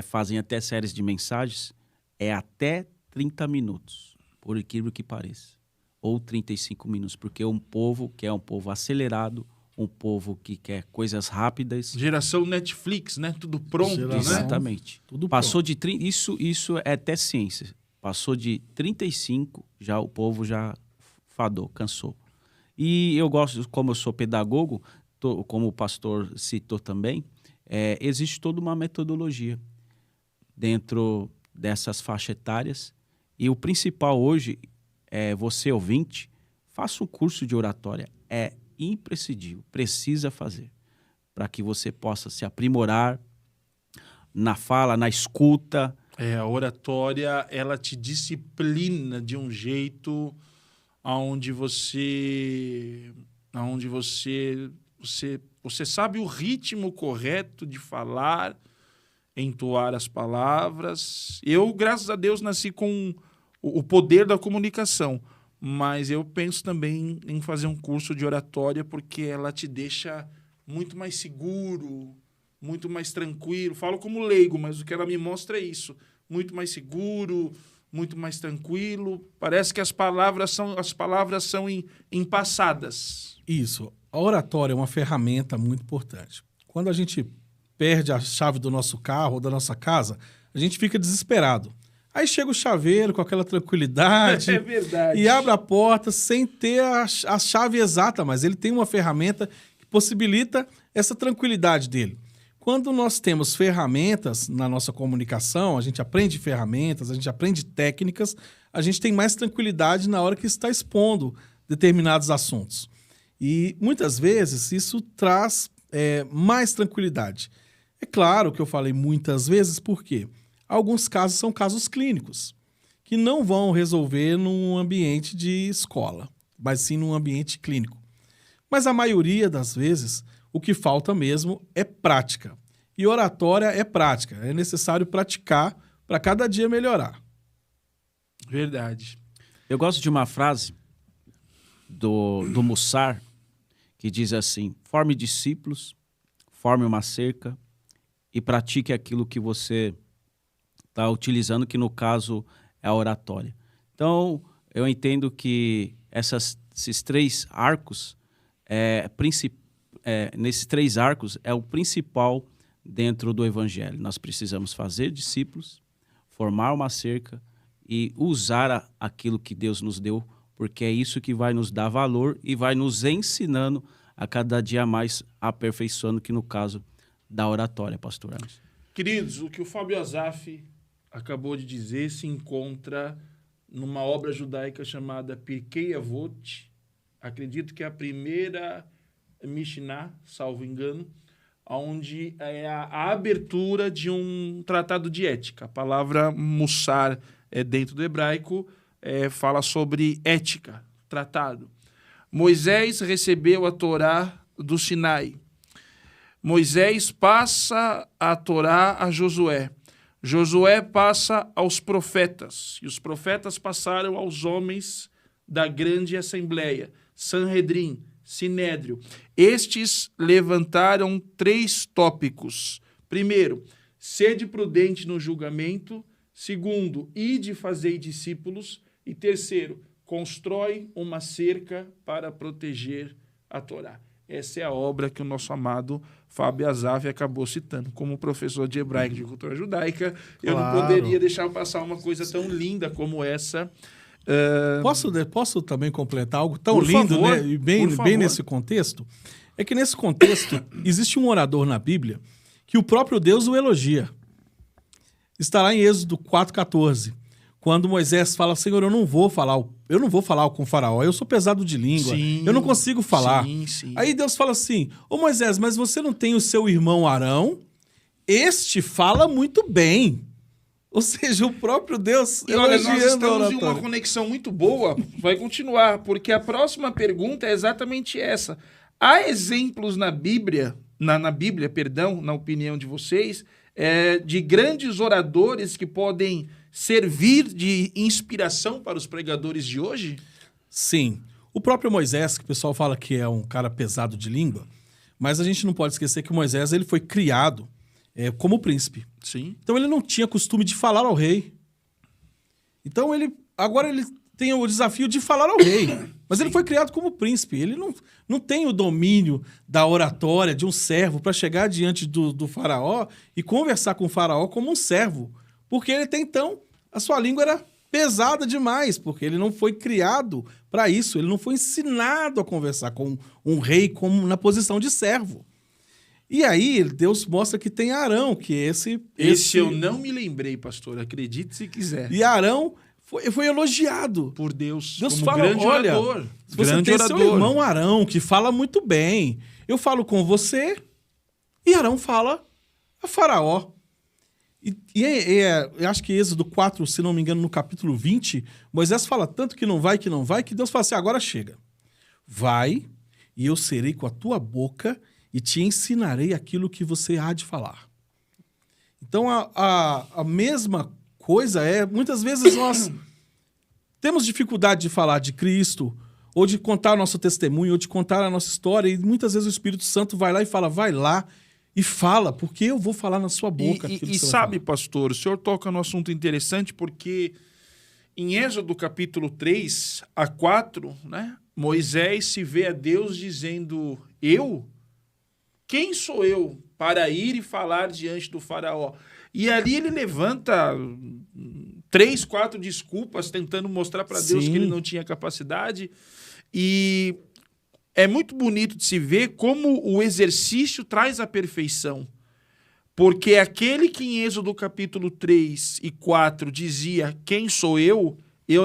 fazem até séries de mensagens é até 30 minutos, por incrível que pareça. Ou 35 minutos, porque um povo que é um povo acelerado, um povo que quer coisas rápidas. Geração Netflix, né? Tudo pronto, Geração. né? Exatamente. Tudo Passou de 30, isso é até ciência. Passou de 35, já o povo já fadou, cansou. E eu gosto, como eu sou pedagogo, como o pastor citou também, existe toda uma metodologia dentro dessas faixas etárias. E o principal hoje é você, ouvinte, faça um curso de oratória. É imprescindível, precisa fazer, para que você possa se aprimorar na fala, na escuta. A oratória, ela te disciplina de um jeito onde você sabe o ritmo correto de falar, entoar as palavras. Eu, graças a Deus, nasci com o poder da comunicação, mas eu penso também em fazer um curso de oratória porque ela te deixa muito mais seguro, muito mais tranquilo. Falo como leigo, mas o que ela me mostra é isso. Muito mais seguro, muito mais tranquilo. Parece que as palavras são empassadas. Isso. A oratória é uma ferramenta muito importante. Quando a gente perde a chave do nosso carro ou da nossa casa, a gente fica desesperado. Aí chega o chaveiro com aquela tranquilidade É verdade. e abre a porta sem ter a chave exata, mas ele tem uma ferramenta que possibilita essa tranquilidade dele. Quando nós temos ferramentas na nossa comunicação, a gente aprende ferramentas, a gente aprende técnicas, a gente tem mais tranquilidade na hora que está expondo determinados assuntos. E muitas vezes isso traz mais tranquilidade. É claro que eu falei muitas vezes, porque alguns casos são casos clínicos, que não vão resolver num ambiente de escola, mas sim num ambiente clínico. Mas a maioria das vezes, o que falta mesmo é prática. E oratória é prática. É necessário praticar para cada dia melhorar. Verdade. Eu gosto de uma frase do Mussar, que diz assim: forme discípulos, forme uma cerca e pratique aquilo que você está utilizando, que no caso é a oratória. Então, eu entendo que esses três arcos, nesses três arcos, é o principal dentro do evangelho. Nós precisamos fazer discípulos, formar uma cerca e usar aquilo que Deus nos deu, porque é isso que vai nos dar valor e vai nos ensinando a cada dia mais, aperfeiçoando, que no caso da oratória, pastor Hermes. Queridos, o que o Fábio Asaf acabou de dizer se encontra numa obra judaica chamada Pirkei Avot. Acredito que é a primeira Mishnah, salvo engano, onde é a abertura de um tratado de ética. A palavra mussar dentro do hebraico fala sobre ética, tratado. Moisés recebeu a Torá do Sinai. Moisés passa a Torá a Josué. Josué passa aos profetas. E os profetas passaram aos homens da grande assembleia, Sanhedrin, Sinédrio. Estes levantaram 3 tópicos. Primeiro, sede prudente no julgamento. Segundo, ide fazei discípulos. E terceiro, constrói uma cerca para proteger a Torá. Essa é a obra que o nosso amado Fábio Asaf acabou citando. Como professor de hebraico de cultura judaica, eu não poderia deixar passar uma coisa tão linda como essa. Posso também completar algo tão Por lindo, favor, né? E bem nesse contexto? É que nesse contexto existe um orador na Bíblia que o próprio Deus o elogia. Está lá em Êxodo 4,14. Quando Moisés fala: Senhor, eu não vou falar com o faraó, eu sou pesado de língua, eu não consigo falar. Sim. Aí Deus fala assim: ô Moisés, mas você não tem o seu irmão Arão? Este fala muito bem. Ou seja, o próprio Deus E olha, nós elogiando a estamos em uma oratória. conexão muito boa, vai continuar, porque a próxima pergunta é exatamente essa. Há exemplos na Bíblia, na Bíblia, na opinião de vocês, de grandes oradores que podem servir de inspiração para os pregadores de hoje? Sim. O próprio Moisés, que o pessoal fala que é um cara pesado de língua, mas a gente não pode esquecer que o Moisés ele foi criado como príncipe. Sim. Então ele não tinha costume de falar ao rei. Então, agora ele tem o desafio de falar ao rei. Mas ele foi criado como príncipe. Ele não tem o domínio da oratória de um servo para chegar diante do faraó e conversar com o faraó como um servo. Porque ele tem, então, a sua língua era pesada demais, porque ele não foi criado para isso. Ele não foi ensinado a conversar com um rei como na posição de servo. E aí, Deus mostra que tem Arão, que esse eu não me lembrei, pastor. Acredite se quiser. E Arão foi elogiado Por Deus. Deus como fala, grande olha, orador. se você Grande tem orador. seu irmão Arão, que fala muito bem, eu falo com você, e Arão fala a Faraó. Eu acho que Êxodo 4, se não me engano, no capítulo 20, Moisés fala tanto que não vai, que Deus fala assim, agora chega. Vai, e eu serei com a tua boca e te ensinarei aquilo que você há de falar. Então, a mesma coisa muitas vezes nós temos dificuldade de falar de Cristo, ou de contar o nosso testemunho, ou de contar a nossa história, e muitas vezes o Espírito Santo vai lá e fala, vai lá e fala, porque eu vou falar na sua boca. E sabe, pastor, o senhor toca num assunto interessante, porque em Êxodo capítulo 3 a 4, né, Moisés se vê a Deus dizendo, quem sou eu para ir e falar diante do faraó? E ali ele levanta 3, 4 desculpas, tentando mostrar para Deus que ele não tinha capacidade. E é muito bonito de se ver como o exercício traz a perfeição. Porque aquele que em Êxodo capítulo 3 e 4 dizia, quem sou eu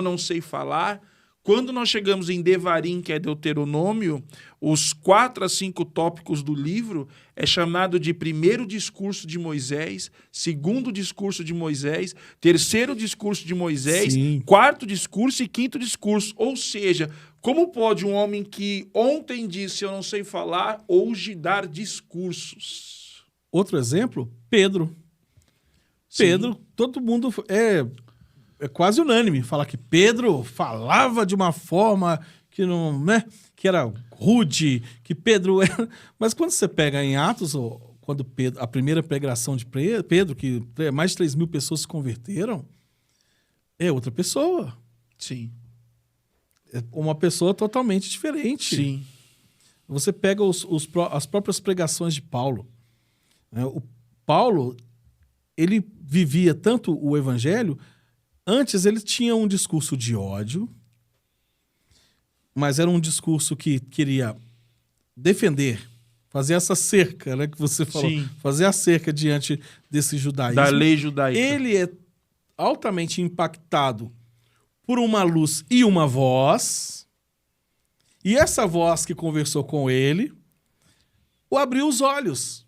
não sei falar. Quando nós chegamos em Devarim, que é Deuteronômio, os 4 a 5 tópicos do livro é chamado de primeiro discurso de Moisés, segundo discurso de Moisés, terceiro discurso de Moisés, quarto discurso e quinto discurso. Ou seja, como pode um homem que ontem disse eu não sei falar, hoje dar discursos? Outro exemplo, Pedro. Pedro, todo mundo é quase unânime falar que Pedro falava de uma forma que não, né, que era rude, que Pedro era... Mas quando você pega em Atos, quando a primeira pregação de Pedro, que mais de 3.000 pessoas se converteram, é outra pessoa. Sim. É uma pessoa totalmente diferente. Sim. Você pega as próprias pregações de Paulo. O Paulo, ele vivia tanto o evangelho. Antes ele tinha um discurso de ódio, mas era um discurso que queria defender, fazer essa cerca, né, que você falou, fazer a cerca diante desse judaísmo. Da lei judaica. Ele é altamente impactado por uma luz e uma voz, e essa voz que conversou com ele o abriu os olhos.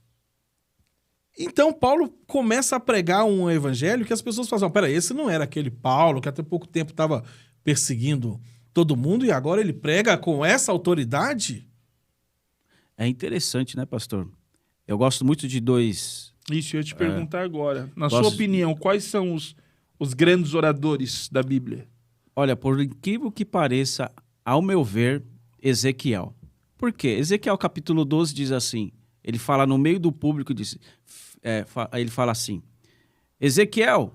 Então, Paulo começa a pregar um evangelho que as pessoas falam, peraí, esse não era aquele Paulo que até pouco tempo estava perseguindo todo mundo e agora ele prega com essa autoridade? É interessante, né, pastor? Eu gosto muito de dois... Isso, eu ia te perguntar agora. Na sua opinião, quais são os grandes oradores da Bíblia? Olha, por incrível que pareça, ao meu ver, Ezequiel. Por quê? Ezequiel capítulo 12 diz assim, ele fala no meio do público, ele fala assim, Ezequiel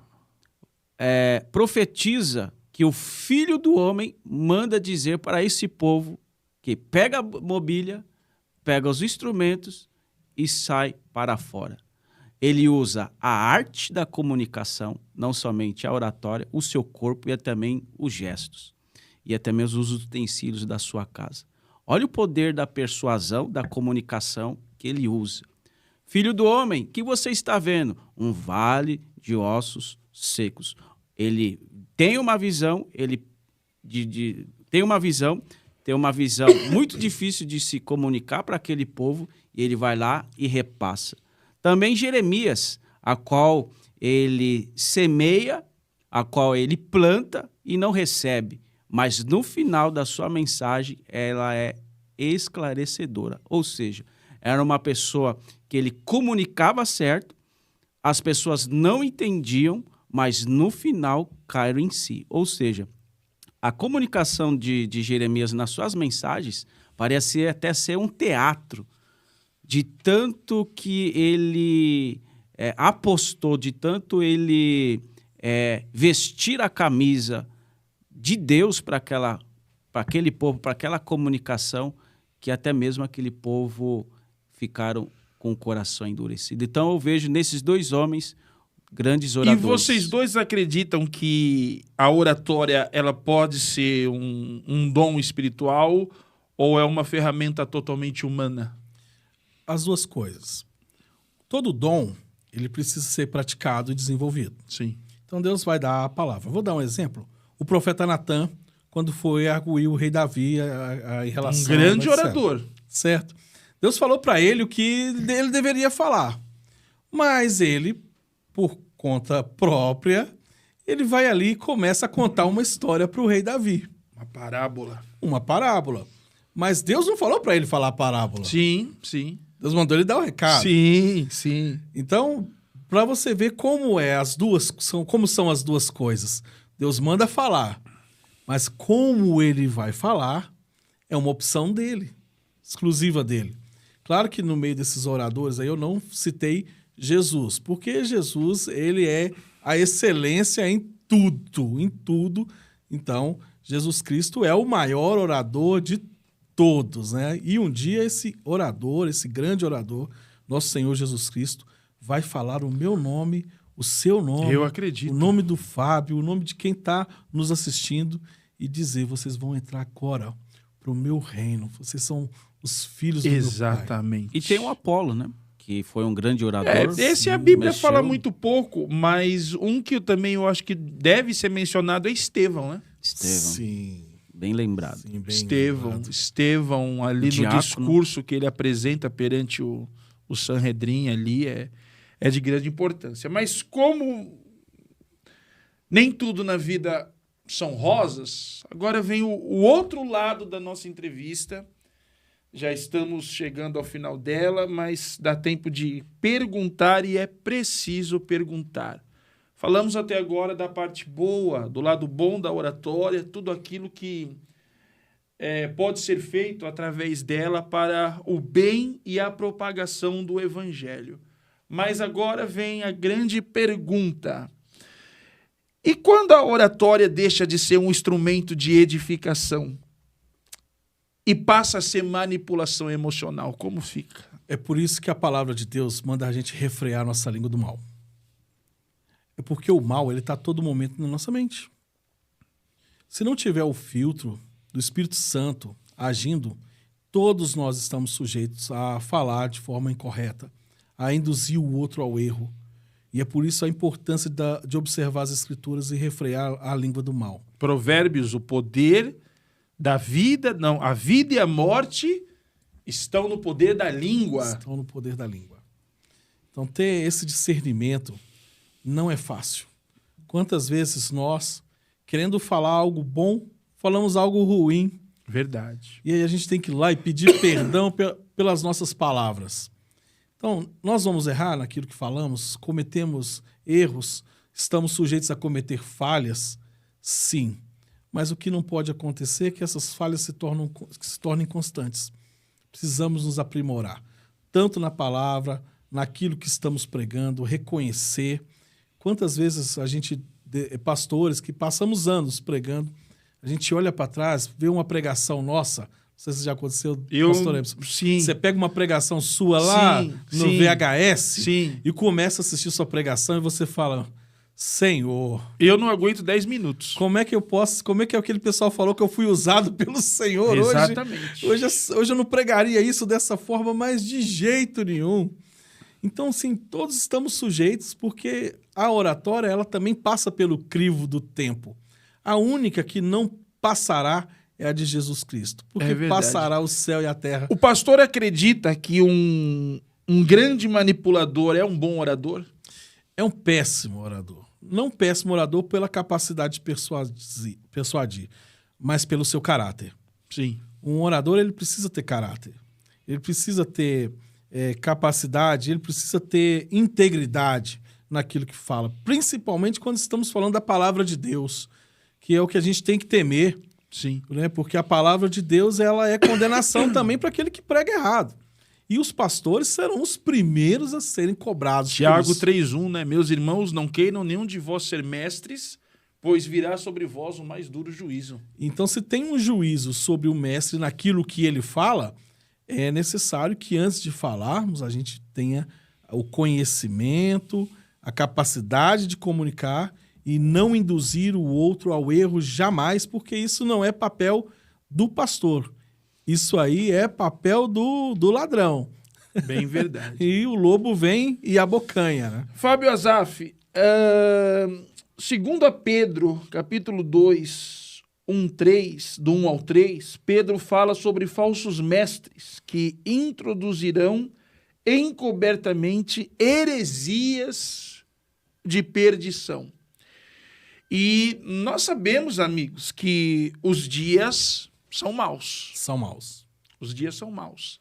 profetiza que o Filho do Homem manda dizer para esse povo que pega a mobília, pega os instrumentos e sai para fora. Ele usa a arte da comunicação, não somente a oratória, o seu corpo e também os gestos. E até mesmo os utensílios da sua casa. Olha o poder da persuasão, da comunicação que ele usa. Filho do homem, o que você está vendo? Um vale de ossos secos. Ele tem uma visão, tem uma visão muito difícil de se comunicar para aquele povo, e ele vai lá e repassa. Também Jeremias, a qual ele semeia, a qual ele planta e não recebe, mas no final da sua mensagem ela é esclarecedora, ou seja, era uma pessoa que ele comunicava certo, as pessoas não entendiam, mas no final caíram em si. Ou seja, a comunicação de Jeremias nas suas mensagens parecia até ser um teatro, de tanto que ele apostou, de tanto ele vestir a camisa de Deus para aquele povo, para aquela comunicação, que até mesmo aquele povo ficaram com o coração endurecido. Então eu vejo nesses dois homens grandes oradores. E vocês dois acreditam que a oratória ela pode ser um dom espiritual ou é uma ferramenta totalmente humana? As duas coisas. Todo dom, ele precisa ser praticado e desenvolvido. Sim. Então Deus vai dar a palavra. Vou dar um exemplo. O profeta Natan, quando foi arguir o rei Davi em relação... Um grande a orador. Certo. Deus falou para ele o que ele deveria falar. Mas ele, por conta própria, ele vai ali e começa a contar uma história para o rei Davi. Uma parábola. Uma parábola. Mas Deus não falou para ele falar a parábola. Sim, sim. Deus mandou ele dar o recado. Sim, sim. Então, para você ver como como são as duas coisas. Deus manda falar, mas como ele vai falar é uma opção dele, exclusiva dele. Claro que no meio desses oradores aí eu não citei Jesus, porque Jesus, ele é a excelência em tudo. Então, Jesus Cristo é o maior orador de todos, né? E um dia esse orador, esse grande orador, nosso Senhor Jesus Cristo, vai falar o meu nome, o seu nome, eu acredito, o nome do Fábio, o nome de quem está nos assistindo e dizer, vocês vão entrar agora para o meu reino, vocês são os filhos do meu Pai. Exatamente. E tem o Apolo, né? Que foi um grande orador. Esse a Bíblia fala muito pouco, mas um que eu acho que deve ser mencionado é Estevão, né? Estevão. Sim. Bem lembrado. Sim, bem Estevão. lembrado. Estevão, ali no Diácono. discurso que ele apresenta perante o Sanhedrin ali, é de grande importância. Mas como nem tudo na vida são rosas, agora vem o outro lado da nossa entrevista. Já estamos chegando ao final dela, mas dá tempo de perguntar e é preciso perguntar. Falamos até agora da parte boa, do lado bom da oratória, tudo aquilo que pode ser feito através dela para o bem e a propagação do Evangelho. Mas agora vem a grande pergunta. E quando a oratória deixa de ser um instrumento de edificação e passa a ser manipulação emocional, como fica? É por isso que a palavra de Deus manda a gente refrear a nossa língua do mal. É porque o mal, ele está a todo momento na nossa mente. Se não tiver o filtro do Espírito Santo agindo, todos nós estamos sujeitos a falar de forma incorreta, a induzir o outro ao erro. E é por isso a importância de observar as Escrituras e refrear a língua do mal. Provérbios, o poder da vida, não, a vida e a morte estão no poder da língua. Estão no poder da língua. Então, ter esse discernimento não é fácil. Quantas vezes nós, querendo falar algo bom, falamos algo ruim. Verdade. E aí a gente tem que ir lá e pedir perdão pelas nossas palavras. Então, nós vamos errar naquilo que falamos, cometemos erros, estamos sujeitos a cometer falhas, sim. Mas o que não pode acontecer é que essas falhas se tornem constantes. Precisamos nos aprimorar, tanto na palavra, naquilo que estamos pregando, reconhecer. Quantas vezes a gente, pastores que passamos anos pregando, a gente olha para trás, vê uma pregação nossa, não sei se já aconteceu, pastor Emerson. Sim. Você pega uma pregação sua lá no VHS Sim. e começa a assistir sua pregação e você fala, Senhor, eu não aguento 10 minutos. como é que aquele pessoal falou que eu fui usado pelo Senhor Exatamente. hoje eu não pregaria isso dessa forma, mas de jeito nenhum. Então, sim, todos estamos sujeitos, porque a oratória, ela também passa pelo crivo do tempo. A única que não passará é a de Jesus Cristo, porque passará o céu e a terra. O pastor acredita que um grande manipulador é um bom orador? É um péssimo orador. Não um péssimo orador pela capacidade de persuadir, mas pelo seu caráter. Sim. Um orador, ele precisa ter caráter. Ele precisa ter capacidade, ele precisa ter integridade naquilo que fala. Principalmente quando estamos falando da palavra de Deus, que é o que a gente tem que temer. Sim. Né? Porque a palavra de Deus, ela é condenação também para aquele que prega errado. E os pastores serão os primeiros a serem cobrados. Tiago 3:1, né? Meus irmãos, não queiram nenhum de vós ser mestres, pois virá sobre vós o mais duro juízo. Então, se tem um juízo sobre o mestre naquilo que ele fala, é necessário que antes de falarmos a gente tenha o conhecimento, a capacidade de comunicar e não induzir o outro ao erro jamais, porque isso não é papel do pastor. Isso aí é papel do ladrão. Bem verdade. E o lobo vem e abocanha, né? Fábio Azaf, segundo a Pedro, capítulo 2, 1:3, do 1 ao 3, Pedro fala sobre falsos mestres que introduzirão encobertamente heresias de perdição. E nós sabemos, amigos, que os dias são maus. São maus. Os dias são maus.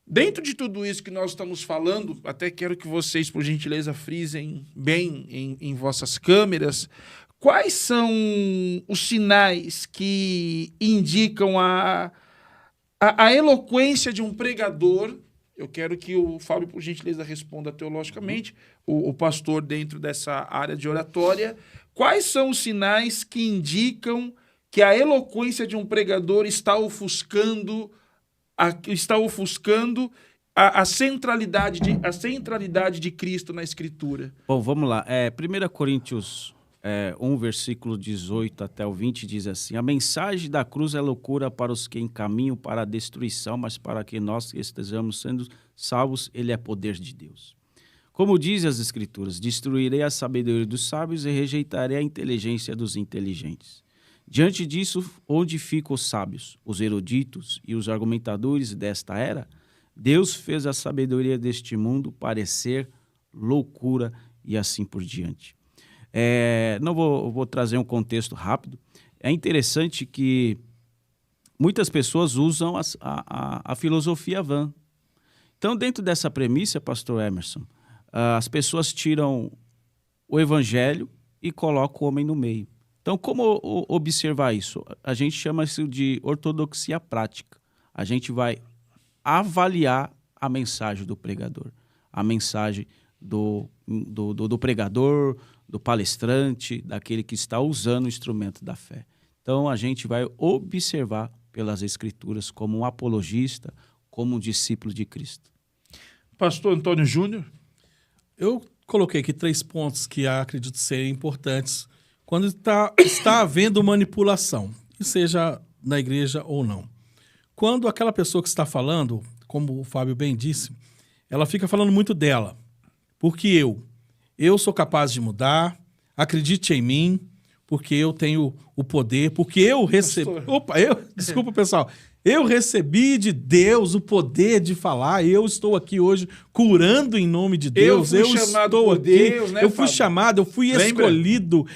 Dentro de tudo isso que nós estamos falando, até quero que vocês, por gentileza, frisem bem em vossas câmeras, quais são os sinais que indicam a eloquência de um pregador? Eu quero que o Fábio, por gentileza, responda teologicamente, o pastor dentro dessa área de oratória. Quais são os sinais que indicam que a eloquência de um pregador está ofuscando a centralidade de Cristo na Escritura? Bom, vamos lá. 1 Coríntios 1, versículo 18 até o 20 diz assim: a mensagem da cruz é loucura para os que encaminham para a destruição, mas para que nós que estejamos sendo salvos, ele é poder de Deus. Como diz as Escrituras, destruirei a sabedoria dos sábios e rejeitarei a inteligência dos inteligentes. Diante disso, onde ficam os sábios, os eruditos e os argumentadores desta era? Deus fez a sabedoria deste mundo parecer loucura e assim por diante. Não vou trazer um contexto rápido. É interessante que muitas pessoas usam a filosofia vã. Então, dentro dessa premissa, pastor Emerson, as pessoas tiram o evangelho e colocam o homem no meio. Então, como observar isso? A gente chama isso de ortodoxia prática. A gente vai avaliar a mensagem do pregador, a mensagem do pregador, do palestrante, daquele que está usando o instrumento da fé. Então, a gente vai observar pelas Escrituras como um apologista, como um discípulo de Cristo. Pastor Antônio Júnior? Eu coloquei aqui 3 pontos que acredito serem importantes quando está havendo manipulação, seja na igreja ou não. Quando aquela pessoa que está falando, como o Fábio bem disse, ela fica falando muito dela. Porque eu sou capaz de mudar, acredite em mim, porque eu tenho o poder, porque eu recebi... Desculpa, pessoal. Eu recebi de Deus o poder de falar, eu estou aqui hoje curando em nome de Deus. Eu fui chamado, eu fui escolhido,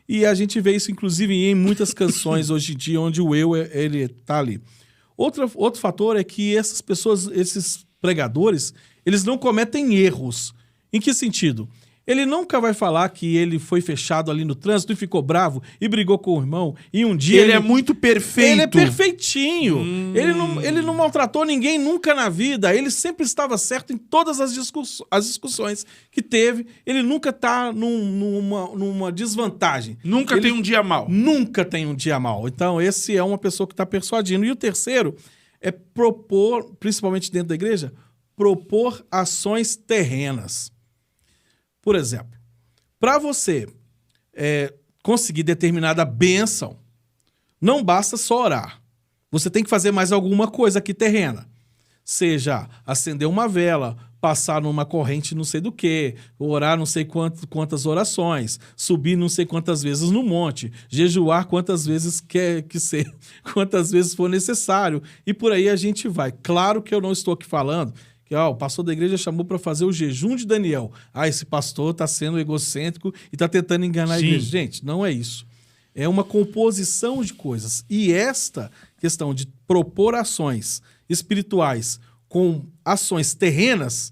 e a gente vê isso inclusive em muitas canções hoje em dia, onde o ele está ali. Outro fator é que essas pessoas, esses pregadores, eles não cometem erros. Em que sentido? Ele nunca vai falar que ele foi fechado ali no trânsito e ficou bravo e brigou com o irmão. E um dia ele é muito perfeito. Ele é perfeitinho. Ele não maltratou ninguém nunca na vida. Ele sempre estava certo em todas as discussões que teve. Ele nunca está numa desvantagem. Nunca tem um dia mau. Nunca tem um dia mau. Então, esse é uma pessoa que está persuadindo. E o terceiro é propor, principalmente dentro da igreja, propor ações terrenas. Por exemplo, para você conseguir determinada bênção, não basta só orar. Você tem que fazer mais alguma coisa aqui terrena. Seja acender uma vela, passar numa corrente não sei do que, orar não sei quantas orações, subir não sei quantas vezes no monte, jejuar quantas vezes quantas vezes for necessário. E por aí a gente vai. Claro que eu não estou aqui falando que o pastor da igreja chamou para fazer o jejum de Daniel. Esse pastor está sendo egocêntrico e está tentando enganar a igreja. Gente, não é isso. É uma composição de coisas. E esta questão de propor ações espirituais com ações terrenas,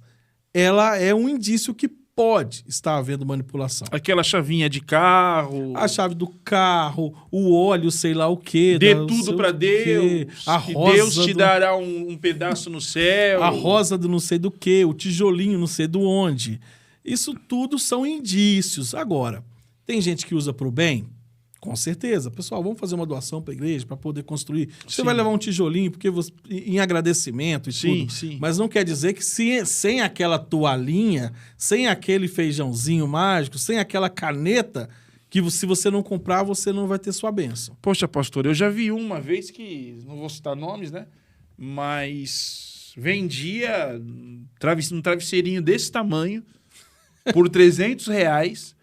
ela é um indício que pode estar havendo manipulação. Aquela chavinha de carro. A chave do carro, o óleo, sei lá o quê. Dê tudo para Deus. A que rosa Deus te dará um pedaço no céu. A rosa do não sei do quê, o tijolinho não sei do onde. Isso tudo são indícios. Agora, tem gente que usa para o bem? Com certeza. Pessoal, vamos fazer uma doação para a igreja para poder construir. Você vai levar um tijolinho porque em agradecimento e tudo. Sim. Mas não quer dizer que sem aquela toalhinha, sem aquele feijãozinho mágico, sem aquela caneta, que se você não comprar, você não vai ter sua bênção. Poxa, pastor, eu já vi uma vez que, não vou citar nomes, né? Mas vendia um travesseirinho desse tamanho por R$300,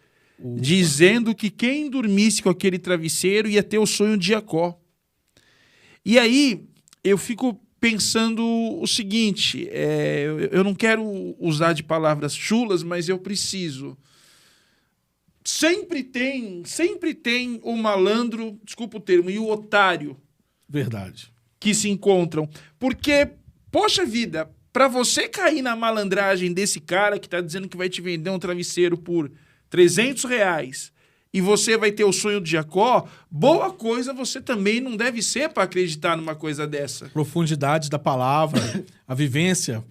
dizendo que quem dormisse com aquele travesseiro ia ter o sonho de Jacó. E aí eu fico pensando o seguinte, eu não quero usar de palavras chulas, mas eu preciso. Sempre tem o malandro, desculpa o termo, e o otário. Verdade. Que se encontram. Porque, poxa vida, para você cair na malandragem desse cara que tá dizendo que vai te vender um travesseiro por R$300 e você vai ter o sonho de Jacó, boa coisa você também não deve ser para acreditar numa coisa dessa. Profundidade da palavra, a vivência,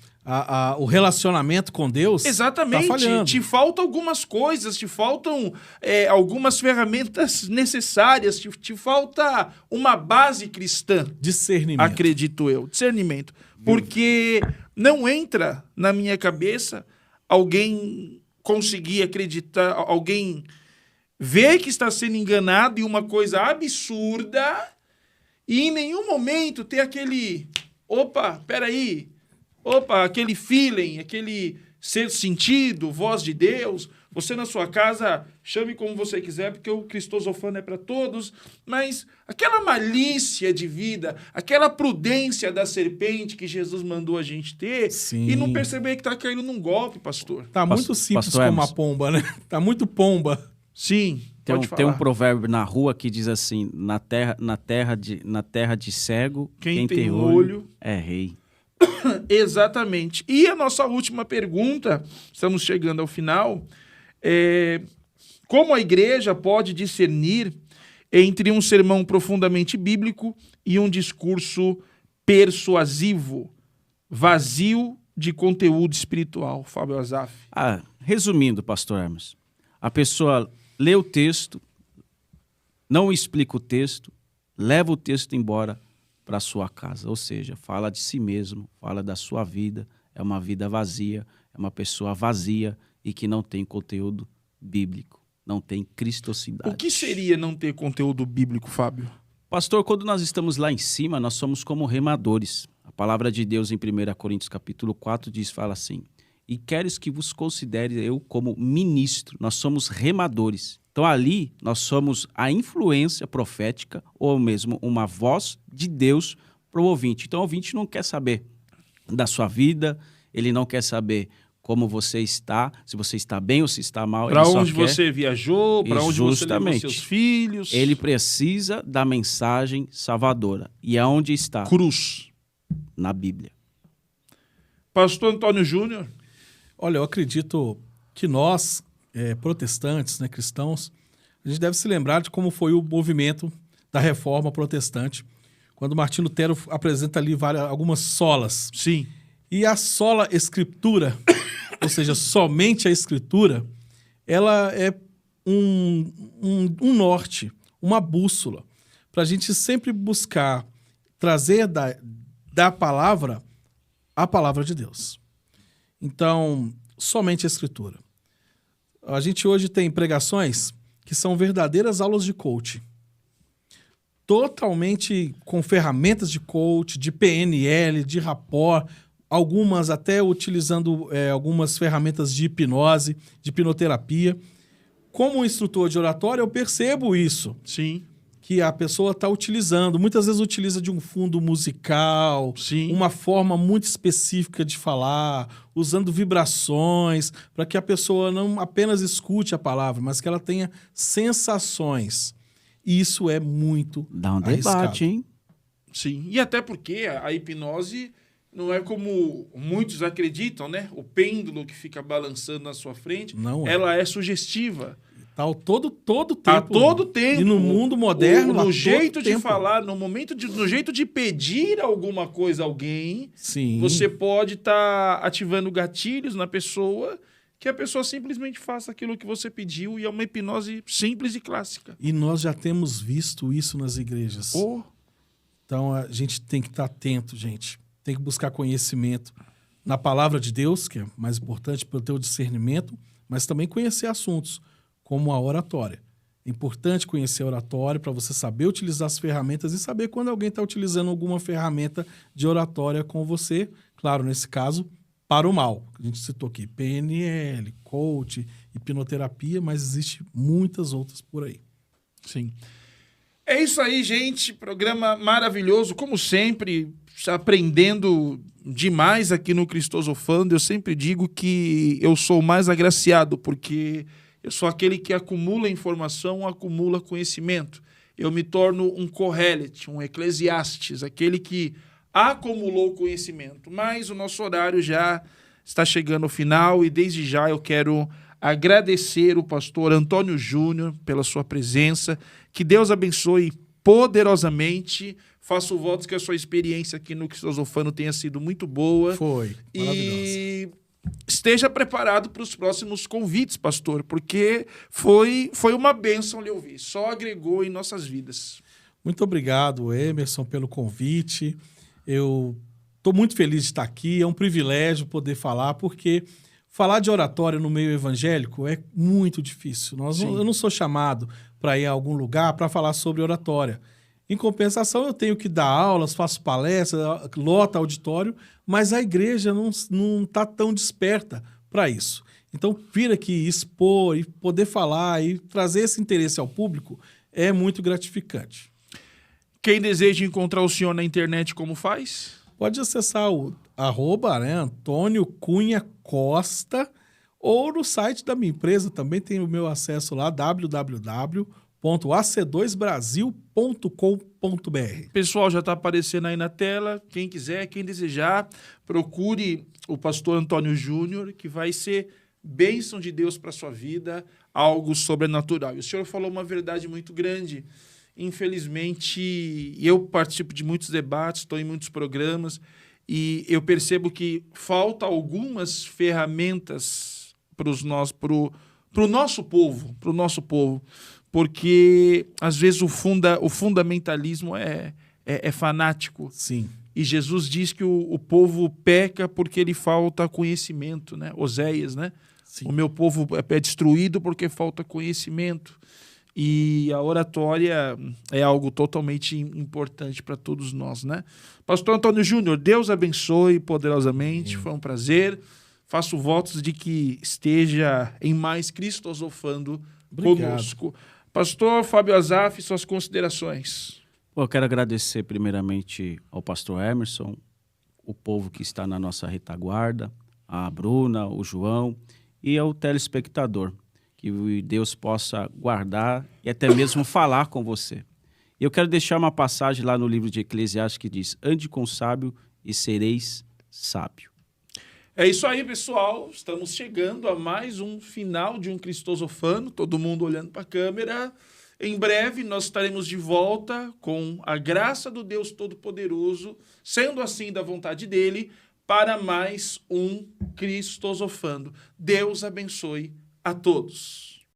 o relacionamento com Deus. Exatamente. Tá falhando. Te faltam algumas coisas, te faltam algumas ferramentas necessárias, te falta uma base cristã. Discernimento. Acredito eu. Discernimento. Porque não entra na minha cabeça alguém conseguir acreditar, alguém ver que está sendo enganado em uma coisa absurda e em nenhum momento ter aquele aquele feeling, aquele ser sentido, voz de Deus. Você na sua casa, chame como você quiser, porque o cristosofano é para todos, mas aquela malícia de vida, aquela prudência da serpente que Jesus mandou a gente ter, Sim. E não perceber que está caindo num golpe, pastor. Tá muito simples Pastor como Emerson. a pomba, né? Tá muito pomba. Sim, pode Tem um falar. provérbio na rua que diz assim, na terra de cego, Quem tem olho é rei. Exatamente. E a nossa última pergunta, estamos chegando ao final, como a igreja pode discernir entre um sermão profundamente bíblico e um discurso persuasivo, vazio de conteúdo espiritual? Fábio Azaf. Resumindo, pastor Hermes, a pessoa lê o texto, não explica o texto, leva o texto embora para sua casa, ou seja, fala de si mesmo, fala da sua vida, é uma vida vazia, é uma pessoa vazia e que não tem conteúdo bíblico, não tem cristocidade. O que seria não ter conteúdo bíblico, Fábio? Pastor, quando nós estamos lá em cima, nós somos como remadores. A palavra de Deus em 1 Coríntios capítulo 4 fala assim, e queres que vos considere eu como ministro, nós somos remadores. Então ali nós somos a influência profética ou mesmo uma voz de Deus para o ouvinte. Então o ouvinte não quer saber da sua vida, ele não quer saber como você está, se você está bem ou se está mal. Para onde você viajou, para onde você levou seus filhos. Ele precisa da mensagem salvadora. E aonde está? Cruz. Na Bíblia. Pastor Antônio Júnior. Olha, eu acredito que nós, protestantes, né, cristãos, a gente deve se lembrar de como foi o movimento da Reforma Protestante, quando Martinho Lutero apresenta ali algumas solas. Sim. E a sola escritura, ou seja, somente a escritura, ela é um norte, uma bússola, para a gente sempre buscar trazer da palavra a palavra de Deus. Então, somente a escritura. A gente hoje tem pregações que são verdadeiras aulas de coaching. Totalmente com ferramentas de coach, de PNL, de rapport, algumas até utilizando algumas ferramentas de hipnose, de hipnoterapia. Como instrutor de oratória, eu percebo isso. Sim. Que a pessoa está utilizando. Muitas vezes utiliza de um fundo musical, Sim. uma forma muito específica de falar, usando vibrações, para que a pessoa não apenas escute a palavra, mas que ela tenha sensações. E isso é muito Dá um arriscado. debate, hein? Sim. E até porque a hipnose não é como muitos acreditam, né? O pêndulo que fica balançando na sua frente, Não é. ela é sugestiva. Tá todo tempo. A todo tempo. E no mundo moderno, no a jeito todo de tempo. falar, no jeito de pedir alguma coisa a alguém, Sim. você pode estar ativando gatilhos na pessoa, que a pessoa simplesmente faça aquilo que você pediu, e é uma hipnose simples e clássica. E nós já temos visto isso nas igrejas. Oh, Então a gente tem que estar atento, gente. Tem que buscar conhecimento na palavra de Deus, que é mais importante para ter o discernimento, mas também conhecer assuntos como a oratória. É importante conhecer a oratória para você saber utilizar as ferramentas e saber quando alguém está utilizando alguma ferramenta de oratória com você. Claro, nesse caso, para o mal. A gente citou aqui PNL, coach, hipnoterapia, mas existe muitas outras por aí. sim. É isso aí, gente. Programa maravilhoso, como sempre, aprendendo demais aqui no Cristosofando. Eu sempre digo que eu sou o mais agraciado, porque eu sou aquele que acumula informação, acumula conhecimento. Eu me torno um Corrélete, um Eclesiastes, aquele que acumulou conhecimento. Mas o nosso horário já está chegando ao final, e desde já eu quero agradecer o pastor Antônio Júnior pela sua presença. Que Deus abençoe poderosamente. Faço votos que a sua experiência aqui no Cristosofano tenha sido muito boa. Foi, maravilhosa. E esteja preparado para os próximos convites, pastor, porque foi uma bênção lhe ouvir. Só agregou em nossas vidas. Muito obrigado, Emerson, pelo convite. Eu estou muito feliz de estar aqui. É um privilégio poder falar, porque falar de oratória no meio evangélico é muito difícil. Eu não sou chamado para ir a algum lugar para falar sobre oratória. Em compensação, eu tenho que dar aulas, faço palestras, lota auditório, mas a igreja não está tão desperta para isso. Então, vir aqui expor e poder falar e trazer esse interesse ao público é muito gratificante. Quem deseja encontrar o senhor na internet, como faz? Pode acessar o Antônio Cunha Costa, ou no site da minha empresa, também tem o meu acesso lá, www.ac2brasil.com.br. Pessoal, já está aparecendo aí na tela. Quem quiser, quem desejar, procure o pastor Antônio Júnior, que vai ser bênção de Deus para a sua vida, algo sobrenatural. E o senhor falou uma verdade muito grande. Infelizmente, eu participo de muitos debates, estou em muitos programas, e eu percebo que falta algumas ferramentas para o nosso povo, porque às vezes o fundamentalismo é fanático. Sim. E Jesus diz que o povo peca porque lhe falta conhecimento, né? Oséias, né? Sim. O meu povo é destruído porque falta conhecimento. E a oratória é algo totalmente importante para todos nós, né? Pastor Antônio Júnior, Deus abençoe poderosamente, foi um prazer. Faço votos de que esteja em mais Cristosofando conosco. Pastor Fábio Azaf, suas considerações. Eu quero agradecer primeiramente ao pastor Emerson, o povo que está na nossa retaguarda, a Bruna, o João e ao telespectador. Que Deus possa guardar e até mesmo falar com você. Eu quero deixar uma passagem lá no livro de Eclesiastes que diz: ande com o sábio e sereis sábio. É isso aí, pessoal. Estamos chegando a mais um final de um Cristosofano, todo mundo olhando para a câmera. Em breve nós estaremos de volta com a graça do Deus Todo-Poderoso, sendo assim da vontade dele, para mais um Cristosofando. Deus abençoe a todos.